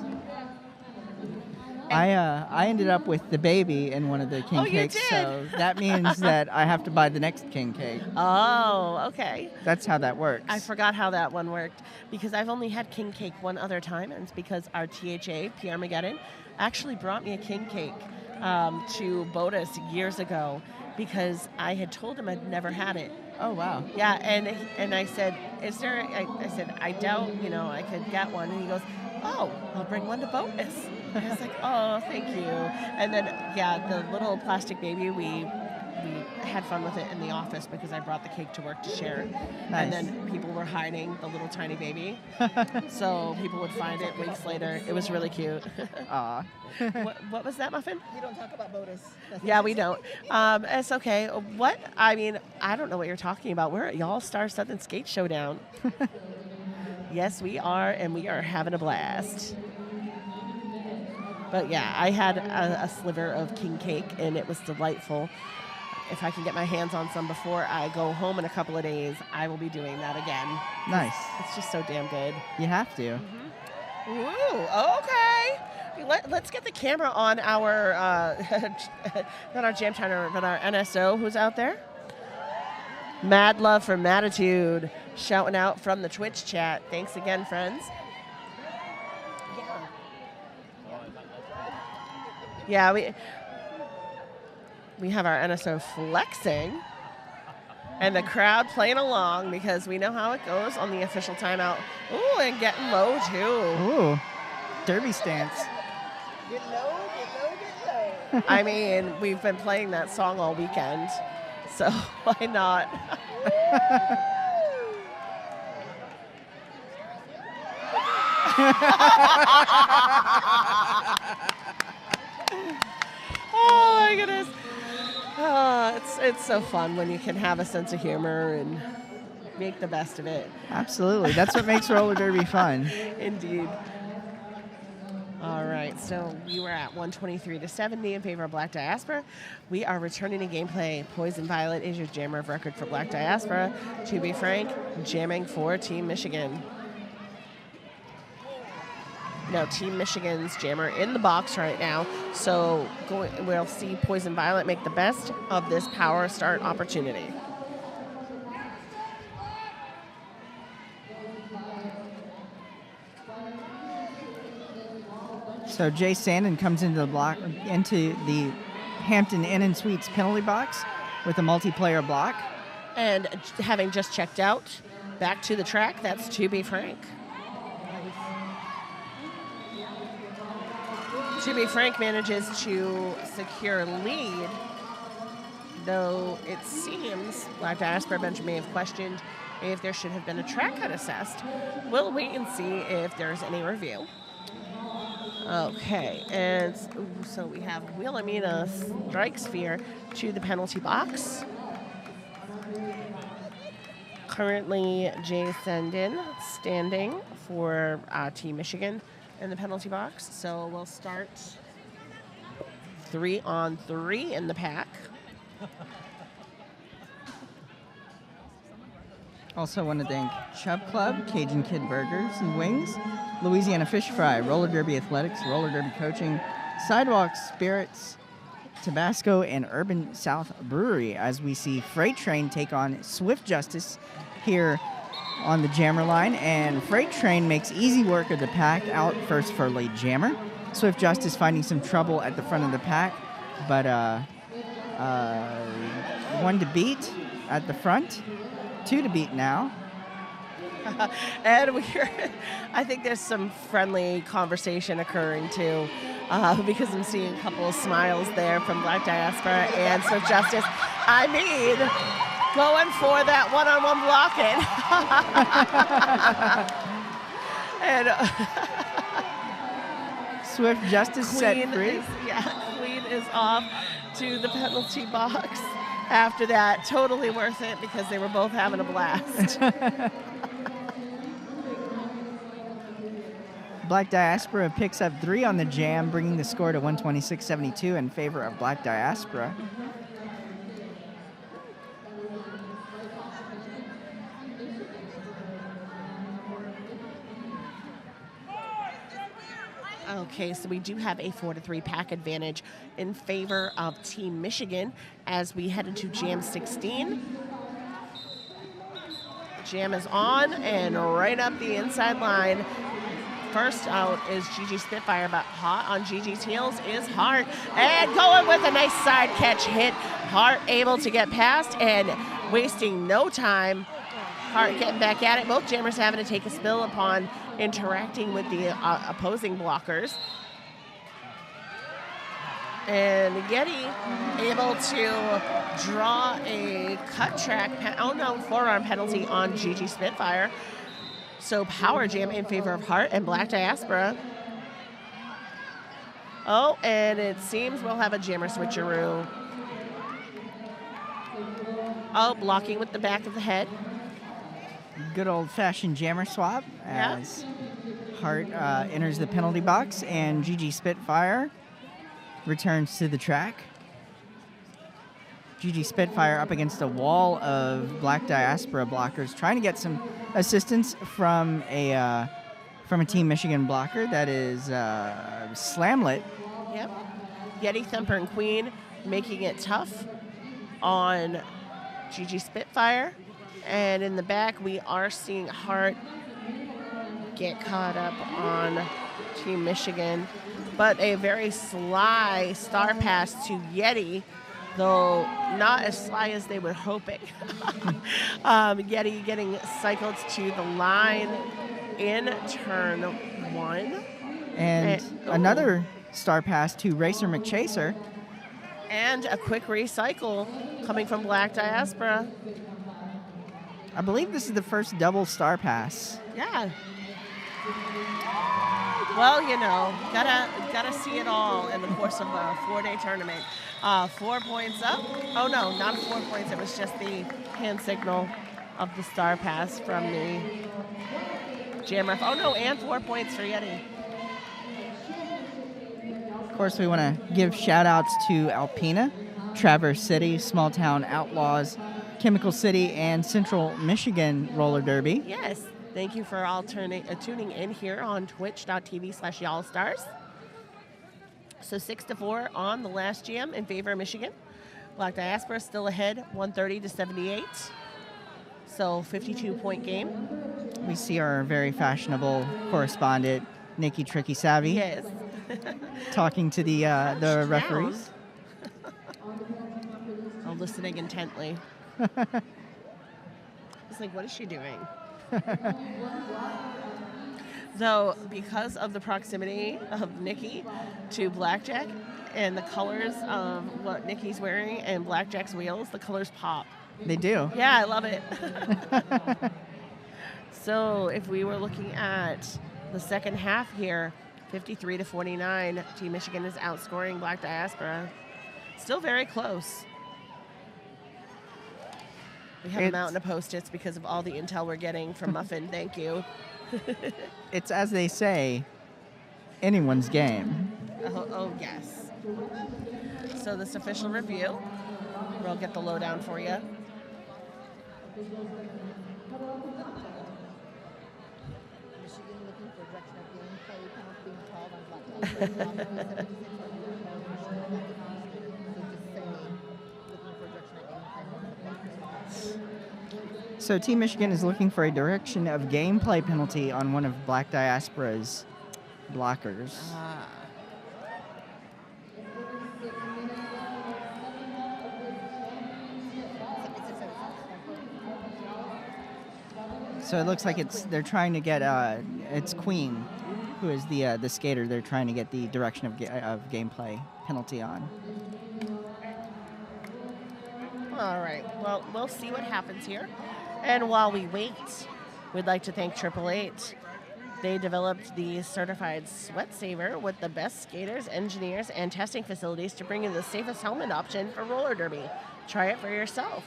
Speaker 2: I ended up with the baby in one of the king
Speaker 1: Oh, you
Speaker 2: cakes,
Speaker 1: did?
Speaker 2: so that means that I have to buy the next king cake.
Speaker 1: Oh, okay.
Speaker 2: That's how that works.
Speaker 1: I forgot how that one worked because I've only had king cake one other time, and it's because our THA, Pierre Mageddon, actually brought me a king cake to Botus years ago because I had told him I'd never had it.
Speaker 2: Oh, wow.
Speaker 1: Yeah, and I said, is there, I said, I doubt, I could get one. And he goes, oh, I'll bring one to Botus. And I was like, oh, thank you. And then, yeah, the little plastic baby, we had fun with it in the office because I brought the cake to work to share.
Speaker 2: Nice.
Speaker 1: And then people were hiding the little tiny baby. So people would find it weeks later. It was really cute.
Speaker 2: Aw.
Speaker 1: What was that, Muffin?
Speaker 3: You don't talk about Botus.
Speaker 1: Yeah, we don't. It's okay. I don't know what you're talking about. We're at Y'all Star Southern Skate Showdown. Yes, we are, and we are having a blast. But yeah, I had a sliver of king cake, and it was delightful. If I can get my hands on some before I go home in a couple of days, I will be doing that again.
Speaker 2: Nice.
Speaker 1: It's just so damn good.
Speaker 2: You have to.
Speaker 1: Ooh, okay. Let's get the camera on our, not our jam timer, but our NSO who's out there. Mad love for Matitude, shouting out from the Twitch chat. Thanks again, friends. Yeah, we have our NSO flexing. And the crowd playing along because we know how it goes on the official timeout. Ooh, and getting low, too.
Speaker 2: Ooh, derby stance.
Speaker 3: Get low, get low, get low.
Speaker 1: I mean, we've been playing that song all weekend, so why not? Oh, my goodness. Oh, it's so fun when you can have a sense of humor and make the best of it.
Speaker 2: Absolutely. That's what makes roller derby fun.
Speaker 1: Indeed. All right, so we were at 123 to 70 in favor of Black Diaspora. We are returning to gameplay. Poison Violet is your jammer of record for Black Diaspora. To be frank, jamming for Team Michigan. No, Team Michigan's jammer in the box right now. So we'll see Poison Violet make the best of this power start opportunity.
Speaker 2: So Jay Sandin comes into the Hampton Inn and Suites penalty box with a multiplayer block.
Speaker 1: And having just checked out, back to the track, that's To Be Frank. To Be Frank manages to secure lead, though it seems Black Diaspora bench may have questioned if there should have been a track cut assessed. We'll wait and see if there's any review. Okay, and so we have Wilhelmina strike sphere to the penalty box. Currently, Jay Sendin standing for Team Michigan in the penalty box. So we'll start 3-on-3 in the pack.
Speaker 2: Also want to thank Chubb Club, Cajun Kid Burgers and Wings, Louisiana Fish Fry, Roller Derby Athletics, Roller Derby Coaching, Sidewalk Spirits, Tabasco, and Urban South Brewery as we see Freight Train take on Swift Justice here on the jammer line. And Freight Train makes easy work of the pack out first for lead jammer. Swift Justice finding some trouble at the front of the pack, but one to beat at the front. 2 to beat now.
Speaker 1: And I think there's some friendly conversation occurring too, because I'm seeing a couple of smiles there from Black Diaspora and Swift Justice. I mean, going for that one-on-one blocking.
Speaker 2: And Swift Justice set free.
Speaker 1: Queen is off to the penalty box. After that, totally worth it because they were both having a blast.
Speaker 2: Black Diaspora picks up 3 on the jam, bringing the score to 126-72 in favor of Black Diaspora.
Speaker 1: Okay, so we do have a 4-3 pack advantage in favor of Team Michigan as we head into Jam 16. Jam is on and right up the inside line. First out is Gigi Spitfire, but hot on Gigi's heels is Hart. And going with a nice side catch hit. Hart able to get past and wasting no time. Hart getting back at it. Both jammers having to take a spill upon interacting with the opposing blockers. And Yeti able to draw a cut track, forearm penalty on Gigi Spitfire. So power jam in favor of Hart and Black Diaspora. Oh, and it seems we'll have a jammer switcheroo. Oh, blocking with the back of the head.
Speaker 2: Good old-fashioned jammer swap as Hart enters the penalty box and Gigi Spitfire returns to the track. Gigi Spitfire up against a wall of Black Diaspora blockers, trying to get some assistance from a Team Michigan blocker that is Slamlet.
Speaker 1: Yep. Yeti Thumper and Queen making it tough on Gigi Spitfire. And in the back, we are seeing Hart get caught up on Team Michigan. But a very sly star pass to Yeti though not as sly as they were hoping. Yeti getting cycled to the line in turn 1.
Speaker 2: And another star pass to Racer McChaser.
Speaker 1: And a quick recycle coming from Black Diaspora.
Speaker 2: I believe this is the first double star pass.
Speaker 1: Yeah. Well, you know, gotta see it all in the course of a 4-day tournament. 4 points up. Oh no, not 4 points. It was just the hand signal of the star pass from the jam ref. Oh no, and 4 points for Yeti.
Speaker 2: Of course, we want to give shout-outs to Alpena, Traverse City, Small Town Outlaws, Chemical City, and Central Michigan Roller Derby.
Speaker 1: Yes, thank you for all tuning in here on twitch.tv/y'allstars. So 6-4 on the last jam in favor of Michigan. Black Diaspora still ahead, 130-78. So 52-point game.
Speaker 2: We see our very fashionable correspondent, Nikki Tricky Savvy.
Speaker 1: Yes.
Speaker 2: Talking to the referees.
Speaker 1: I'm listening intently. It's like, what is she doing? Though, because of the proximity of Nikki to Blackjack and the colors of what Nikki's wearing and Blackjack's wheels, the colors pop.
Speaker 2: They do.
Speaker 1: Yeah, I love it. So, if we were looking at the second half here, 53-49, Team Michigan is outscoring Black Diaspora. Still very close. We have a mountain of Post-its because of all the intel we're getting from Muffin. Thank you.
Speaker 2: It's, as they say, anyone's game.
Speaker 1: Oh, yes. So this official review, we'll get the lowdown for you.
Speaker 3: Michigan looking for direction of gameplay penalty being called on Black Diaspora.
Speaker 2: So Team Michigan is looking for a direction of gameplay penalty on one of Black Diaspora's blockers. So it looks like they're trying to get it's Queen, who is the skater. They're trying to get the direction of gameplay penalty on.
Speaker 1: All right. Well, we'll see what happens here. And while we wait, we'd like to thank 888. They developed the certified sweat saver with the best skaters, engineers, and testing facilities to bring you the safest helmet option for roller derby. Try it for yourself.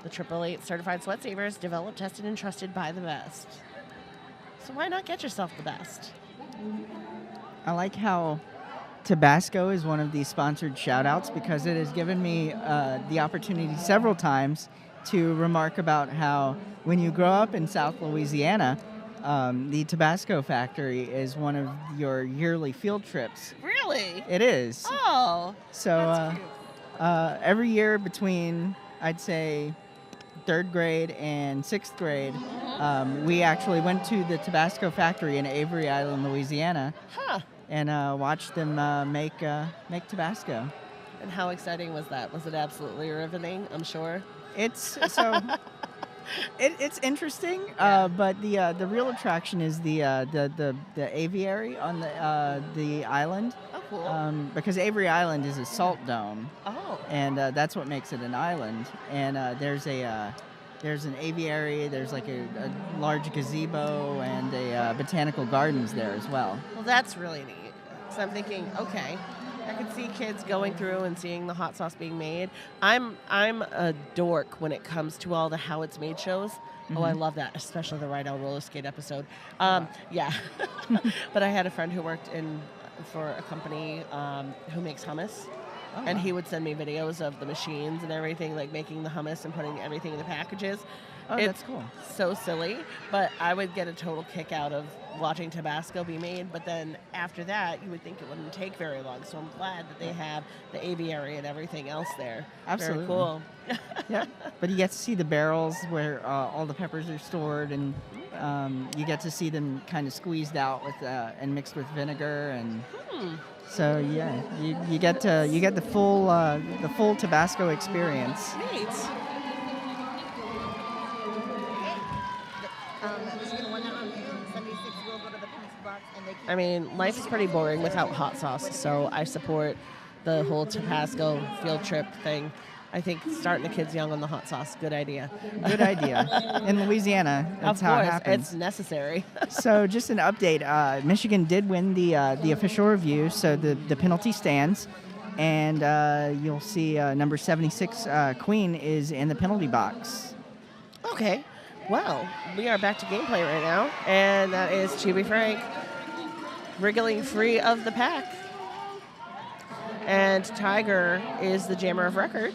Speaker 1: The 888 certified sweat savers developed, tested, and trusted by the best. So why not get yourself the best?
Speaker 2: I like how Tabasco is one of these sponsored shout-outs because it has given me the opportunity several times to remark about how when you grow up in South Louisiana, the Tabasco factory is one of your yearly field trips.
Speaker 1: Really?
Speaker 2: It is.
Speaker 1: Oh,
Speaker 2: so
Speaker 1: that's cute.
Speaker 2: Every year between, I'd say, 3rd grade and 6th grade, we actually went to the Tabasco factory in Avery Island, Louisiana, and watched them make Tabasco.
Speaker 1: And how exciting was that? Was it absolutely riveting? I'm sure.
Speaker 2: It's so. It's interesting, but the real attraction is the aviary on the island.
Speaker 1: Oh, cool.
Speaker 2: Because Avery Island is a salt dome.
Speaker 1: Oh.
Speaker 2: And that's what makes it an island. And there's an aviary. There's like a large gazebo and a botanical gardens there as well.
Speaker 1: Well, that's really neat. So I'm thinking, okay, I could see kids going through and seeing the hot sauce being made. I'm a dork when it comes to all the how it's made shows. Mm-hmm. Oh, I love that, especially the Ride Out Roller Skate episode. Yeah. But I had a friend who worked for a company who makes hummus. Oh, and he would send me videos of the machines and everything, like making the hummus and putting everything in the packages.
Speaker 2: Oh, that's cool.
Speaker 1: So silly, but I would get a total kick out of watching Tabasco be made. But then after that, you would think it wouldn't take very long. So I'm glad that they have the aviary and everything else there.
Speaker 2: Absolutely.
Speaker 1: Very cool.
Speaker 2: Yeah, but you get to see the barrels where all the peppers are stored, and you get to see them kind of squeezed out with and mixed with vinegar, and So yeah, you get the full Tabasco experience.
Speaker 1: Neat.
Speaker 3: Michigan won that round, and 76 will go to the penalty box, and they keep
Speaker 1: I mean, life is pretty boring without hot sauce, so I support the whole Tabasco field trip thing. I think starting the kids young on the hot sauce, good idea.
Speaker 2: Good idea. In Louisiana, that's
Speaker 1: Of
Speaker 2: how it
Speaker 1: course,
Speaker 2: happens.
Speaker 1: it's necessary.
Speaker 2: So just an update, Michigan did win the official review, so the penalty stands, and you'll see number 76, Queen, is in the penalty box.
Speaker 1: Okay, well, we are back to gameplay right now, and that is To Be Frank wriggling free of the pack. And Tiger is the jammer of record.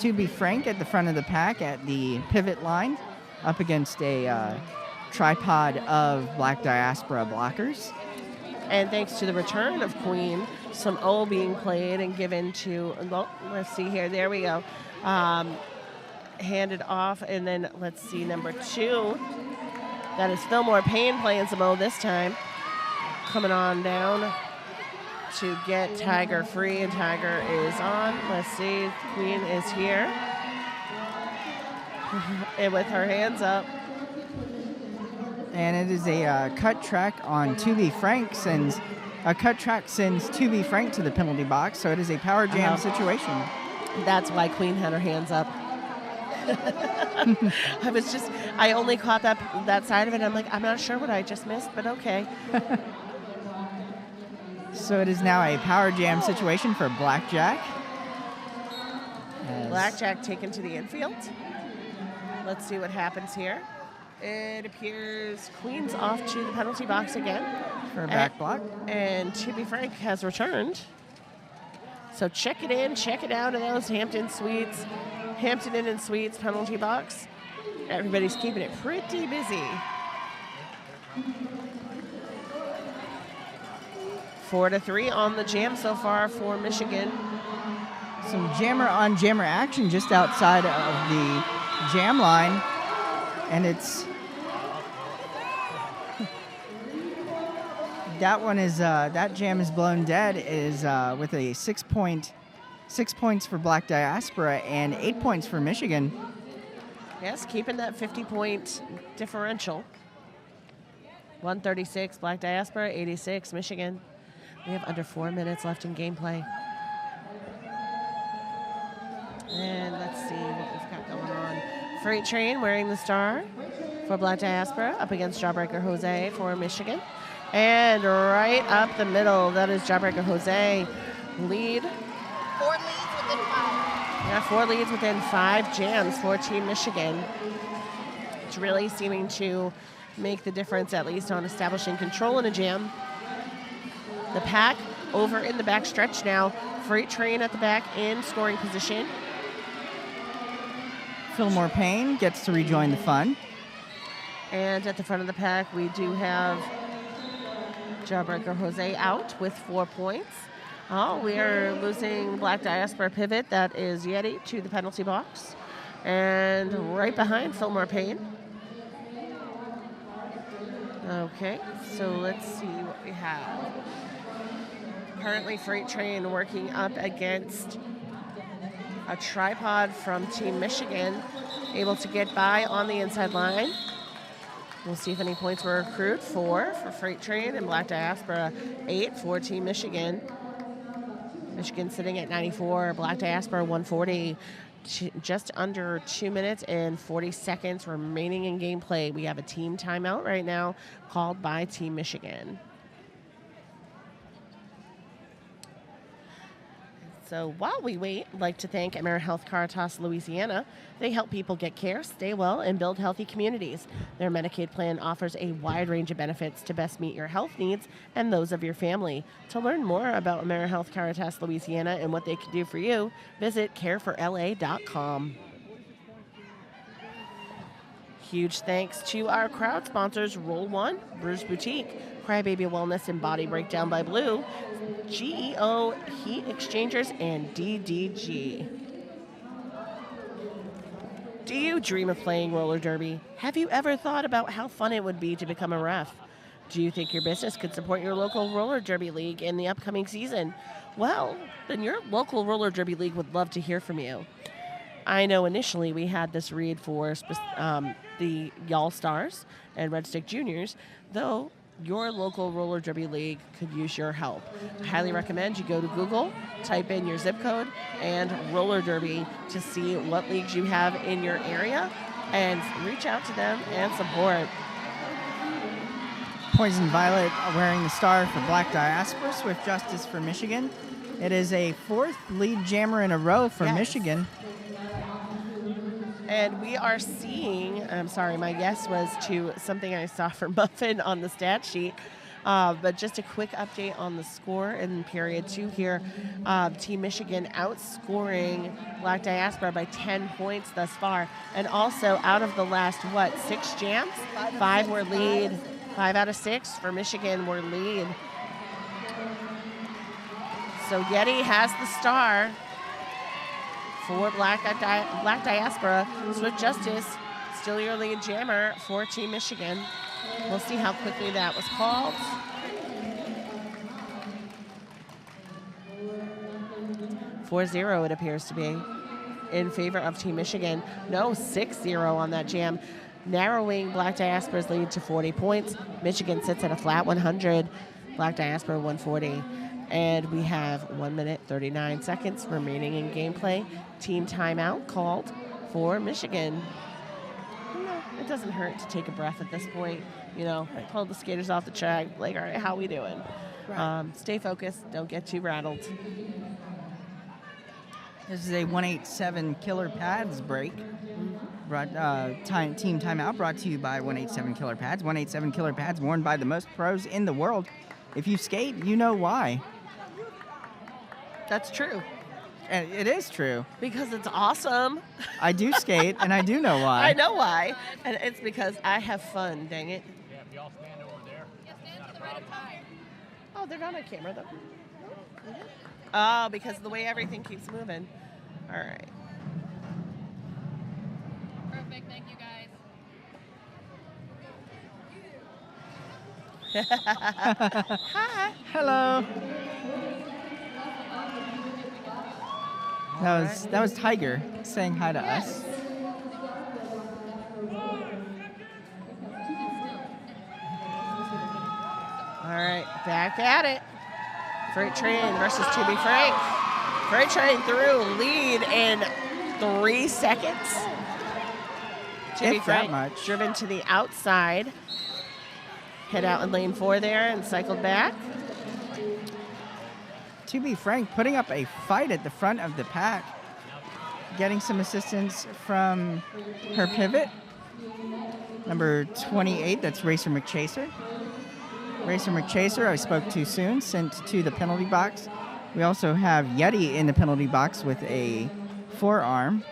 Speaker 2: To Be Frank at the front of the pack at the pivot line, up against a tripod of Black Diaspora blockers.
Speaker 1: And thanks to the return of Queen, some O being played and given to, well, let's see here, there we go. Handed off, and then let's see, number 2. That is Fillmore Payne playing some O this time. Coming on down to get Tiger free, and Tiger is on. Let's see, Queen is here. And with her hands up.
Speaker 2: And it is a cut track on To Be Frank sends To Be Frank to the penalty box, so it is a power jam situation.
Speaker 1: That's why Queen had her hands up. I only caught that side of it. I'm like, I'm not sure what I just missed, but okay.
Speaker 2: So it is now a power jam situation for Blackjack.
Speaker 1: Blackjack taken to the infield. Let's see what happens here. It appears Queen's off to the penalty box again.
Speaker 2: For a back block.
Speaker 1: And To Be Frank has returned. So check it in, check it out in those Hampton Inn and Suites penalty box. Everybody's keeping it pretty busy. 4-3 on the jam so far for Michigan.
Speaker 2: Some jammer on jammer action just outside of the jam line. And it's that jam is blown dead is with a 6 points for Black Diaspora and 8 points for Michigan.
Speaker 1: Yes, keeping that 50-point differential. 136 Black Diaspora, 86 Michigan. We have under 4 minutes left in gameplay. And let's see what we've got going on. Freight Train wearing the star for Black Diaspora up against Jawbreaker Jose for Michigan. And right up the middle, that is Jawbreaker Jose. Lead.
Speaker 3: 4 leads within 5.
Speaker 1: Yeah, 4 leads within 5 jams for Team Michigan. It's really seeming to make the difference, at least on establishing control in a jam. The pack over in the back stretch now. Freight Train at the back in scoring position.
Speaker 2: Fillmore Payne gets to rejoin the fun.
Speaker 1: And at the front of the pack, we do have Jawbreaker Jose out with 4 points. Oh, we are losing Black Diaspora pivot. That is Yeti to the penalty box. And right behind Fillmore Payne. Okay, so let's see what we have. Currently, Freight Train working up against a tripod from Team Michigan, able to get by on the inside line. We'll see if any points were accrued. 4 for Freight Train and Black Diaspora, 8 for Team Michigan. Michigan sitting at 94, Black Diaspora 140. Just under 2 minutes and 40 seconds remaining in gameplay. We have a team timeout right now called by Team Michigan. So while we wait, I'd like to thank AmeriHealth Caritas Louisiana. They help people get care, stay well, and build healthy communities. Their Medicaid plan offers a wide range of benefits to best meet your health needs and those of your family. To learn more about AmeriHealth Caritas Louisiana and what they can do for you, visit careforla.com. Huge thanks to our crowd sponsors, Roll One, Bruce Boutique, Crybaby Wellness and Body Breakdown by Blue, GEO Heat Exchangers, and DDG. Do you dream of playing roller derby? Have you ever thought about how fun it would be to become a ref? Do you think your business could support your local roller derby league in the upcoming season? Well, then your local roller derby league would love to hear from you. I know initially we had this read for the Y'all Stars and Red Stick Juniors, though your local roller derby league could use your help. I highly recommend you go to Google, type in your zip code and roller derby to see what leagues you have in your area and reach out to them and support.
Speaker 2: Poison Violet wearing the star for Black Diaspora, Swift Justice for Michigan. It is a 4th lead jammer in a row for Michigan.
Speaker 1: And we are seeing, I'm sorry, my guess was to something I saw for Muffin on the stat sheet, but just a quick update on the score in period 2 here. Team Michigan outscoring Black Diaspora by 10 points thus far. And also out of the last, 6 jams? 5 were lead. 5 out of 6 for Michigan were lead. So Yeti has the star for Black Diaspora. Swift Justice, still your lead jammer for Team Michigan. We'll see how quickly that was called. (4-0) it appears to be in favor of Team Michigan. No, 6-0 on that jam, narrowing Black Diaspora's lead to 40 points. Michigan sits at a flat 100, Black Diaspora 140. And we have 1 minute, 39 seconds remaining in gameplay. Team timeout called for Michigan. It doesn't hurt to take a breath at this point. Pull the skaters off the track. Like, all right, how we doing?
Speaker 2: Right.
Speaker 1: Stay focused. Don't get too rattled.
Speaker 2: This is a 187 Killer Pads break. Team timeout brought to you by 187 Killer Pads. 187 Killer Pads worn by the most pros in the world. If you skate, you know why.
Speaker 1: That's true.
Speaker 2: And it is true.
Speaker 1: Because it's awesome.
Speaker 2: I do skate, and I do know why.
Speaker 1: I know why. And it's because I have fun, dang it.
Speaker 4: Yeah, if y'all stand over there. Yeah, stand to the right of fire.
Speaker 1: Oh, they're not on camera, though. Oh, because of the way everything keeps moving. All right.
Speaker 4: Perfect, thank you guys.
Speaker 1: Hi.
Speaker 2: Hello. That was Tiger saying hi to us.
Speaker 1: All right, back at it. Freight Train versus To Be Frank. Freight Train through lead in 3 seconds. To Be Frank
Speaker 2: much.
Speaker 1: driven to the outside. Hit out in lane 4 there and cycled back.
Speaker 2: To Be Frank putting up a fight at the front of the pack. Getting some assistance from her pivot. Number 28, that's Racer McChaser. Racer McChaser, I spoke too soon, sent to the penalty box. We also have Yeti in the penalty box with a forearm.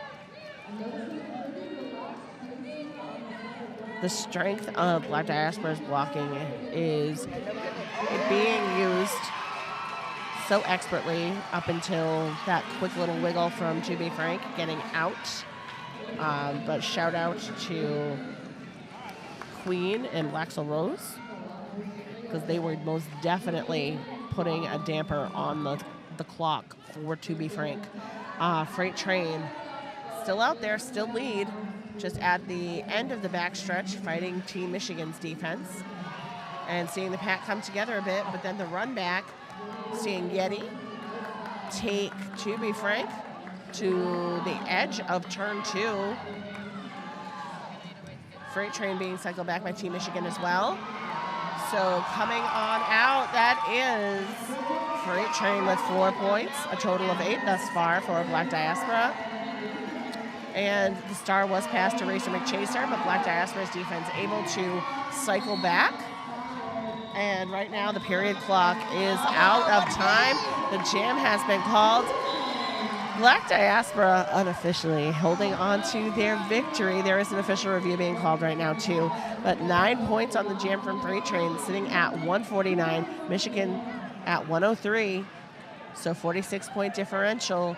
Speaker 1: The strength of Black Diaspora's blocking is being used so expertly up until that quick little wiggle from To Be Frank getting out. But shout out to Queen and Blaxel Rose, because they were most definitely putting a damper on the clock for To Be Frank. Freight Train still out there, still lead, just at the end of the backstretch, fighting Team Michigan's defense and seeing the pack come together a bit, but then the run back, seeing Yeti take To Be Frank to the edge of turn 2. Freight Train being cycled back by Team Michigan as well. So coming on out, that is Freight Train with 4 points, a total of 8 thus far for Black Diaspora. And the star was passed to Racer McChaser, but Black Diaspora's defense able to cycle back. And right now the period clock is out of time. The jam has been called. Black Diaspora unofficially holding on to their victory. There is an official review being called right now too. But 9 points on the jam from Freight Train, sitting at 149. Michigan at 103. So 46-point differential.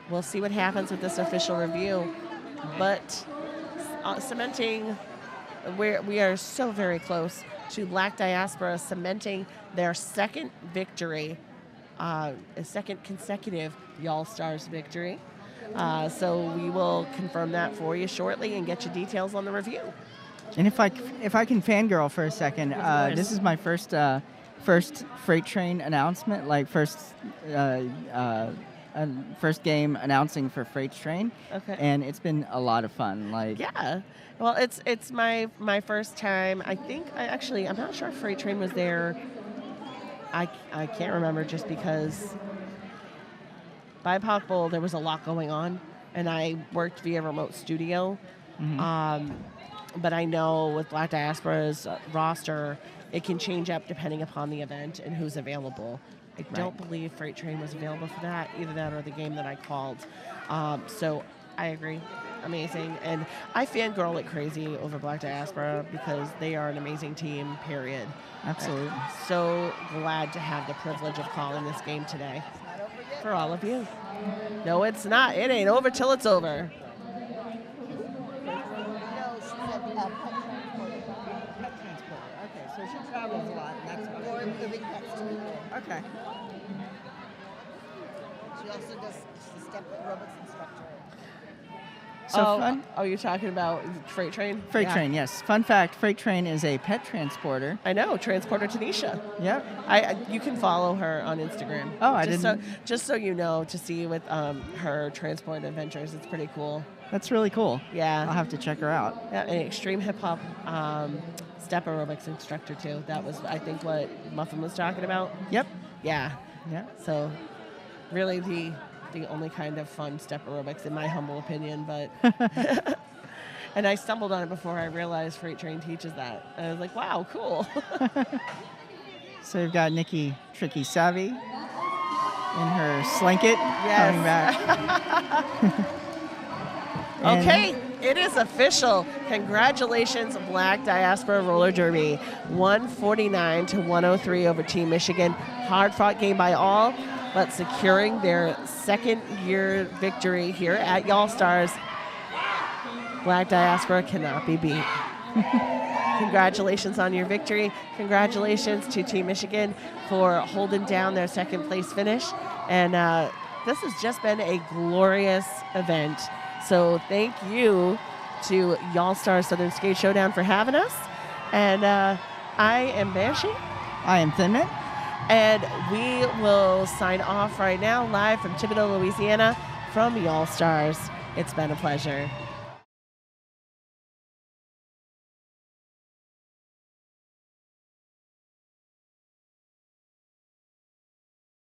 Speaker 1: We'll see what happens with this official review. But cementing, we are so very close to Black Diaspora cementing their second victory, a second consecutive Y'all Stars victory. So we will confirm that for you shortly and get you details on the review.
Speaker 2: And if I can fangirl for a second, this is my first freight train announcement, like first game announcing for freight train.
Speaker 1: Okay.
Speaker 2: And it's been a lot of fun. Like,
Speaker 1: yeah. Well, it's my first time. I think I'm not sure if Freight Train was there. I can't remember just because BIPOC Bowl there was a lot going on, and I worked via remote studio.
Speaker 2: Mm-hmm.
Speaker 1: But I know with Black Diaspora's roster, it can change up depending upon the event and who's available. I don't believe Freight Train was available for that, either that or the game that I called. So I agree. Amazing. And I fangirl like crazy over Black Diaspora because they are an amazing team, period.
Speaker 2: Absolutely.
Speaker 1: I'm so glad to have the privilege of calling this game today for all of you. No, it's not. It ain't over till it's over.
Speaker 2: Okay, so she travels a lot, and that's what
Speaker 3: Or living pets to people.
Speaker 2: Okay.
Speaker 3: She also does, she's a step aerobics instructor.
Speaker 2: So fun.
Speaker 1: Oh, you're talking about Freight Train?
Speaker 2: Freight
Speaker 1: Yeah.
Speaker 2: Train, yes. Fun fact, Freight Train is a pet transporter.
Speaker 1: I know, Transporter Tanisha.
Speaker 2: Yep.
Speaker 1: You can follow her on Instagram.
Speaker 2: Oh, I
Speaker 1: just
Speaker 2: didn't.
Speaker 1: just so you know, to see with her transport adventures, it's pretty cool.
Speaker 2: That's really cool.
Speaker 1: Yeah.
Speaker 2: I'll have to check her out.
Speaker 1: Yeah, an extreme hip hop step aerobics instructor too. That was, I think, what Muffin was talking about.
Speaker 2: Yep.
Speaker 1: Yeah.
Speaker 2: Yeah.
Speaker 1: So, really the only kind of fun step aerobics, in my humble opinion. But and I stumbled on it before I realized Freight Train teaches that. And I was like, wow, cool.
Speaker 2: So you've got Nikki Tricky Savvy in her slinket coming back.
Speaker 1: Okay, it is official. Congratulations, Black Diaspora Roller Derby. 149 to 103 over Team Michigan. Hard-fought game by all, but securing their second-year victory here at Y'all Stars. Black Diaspora cannot be beat. Congratulations on your victory. Congratulations to Team Michigan for holding down their second-place finish. And this has just been a glorious event. So thank you to Y'all Stars Southern Skate Showdown for having us. And I am Banshee.
Speaker 2: I am Thin Mint.
Speaker 1: And we will sign off right now live from Thibodaux, Louisiana from Y'all Stars. It's been a pleasure.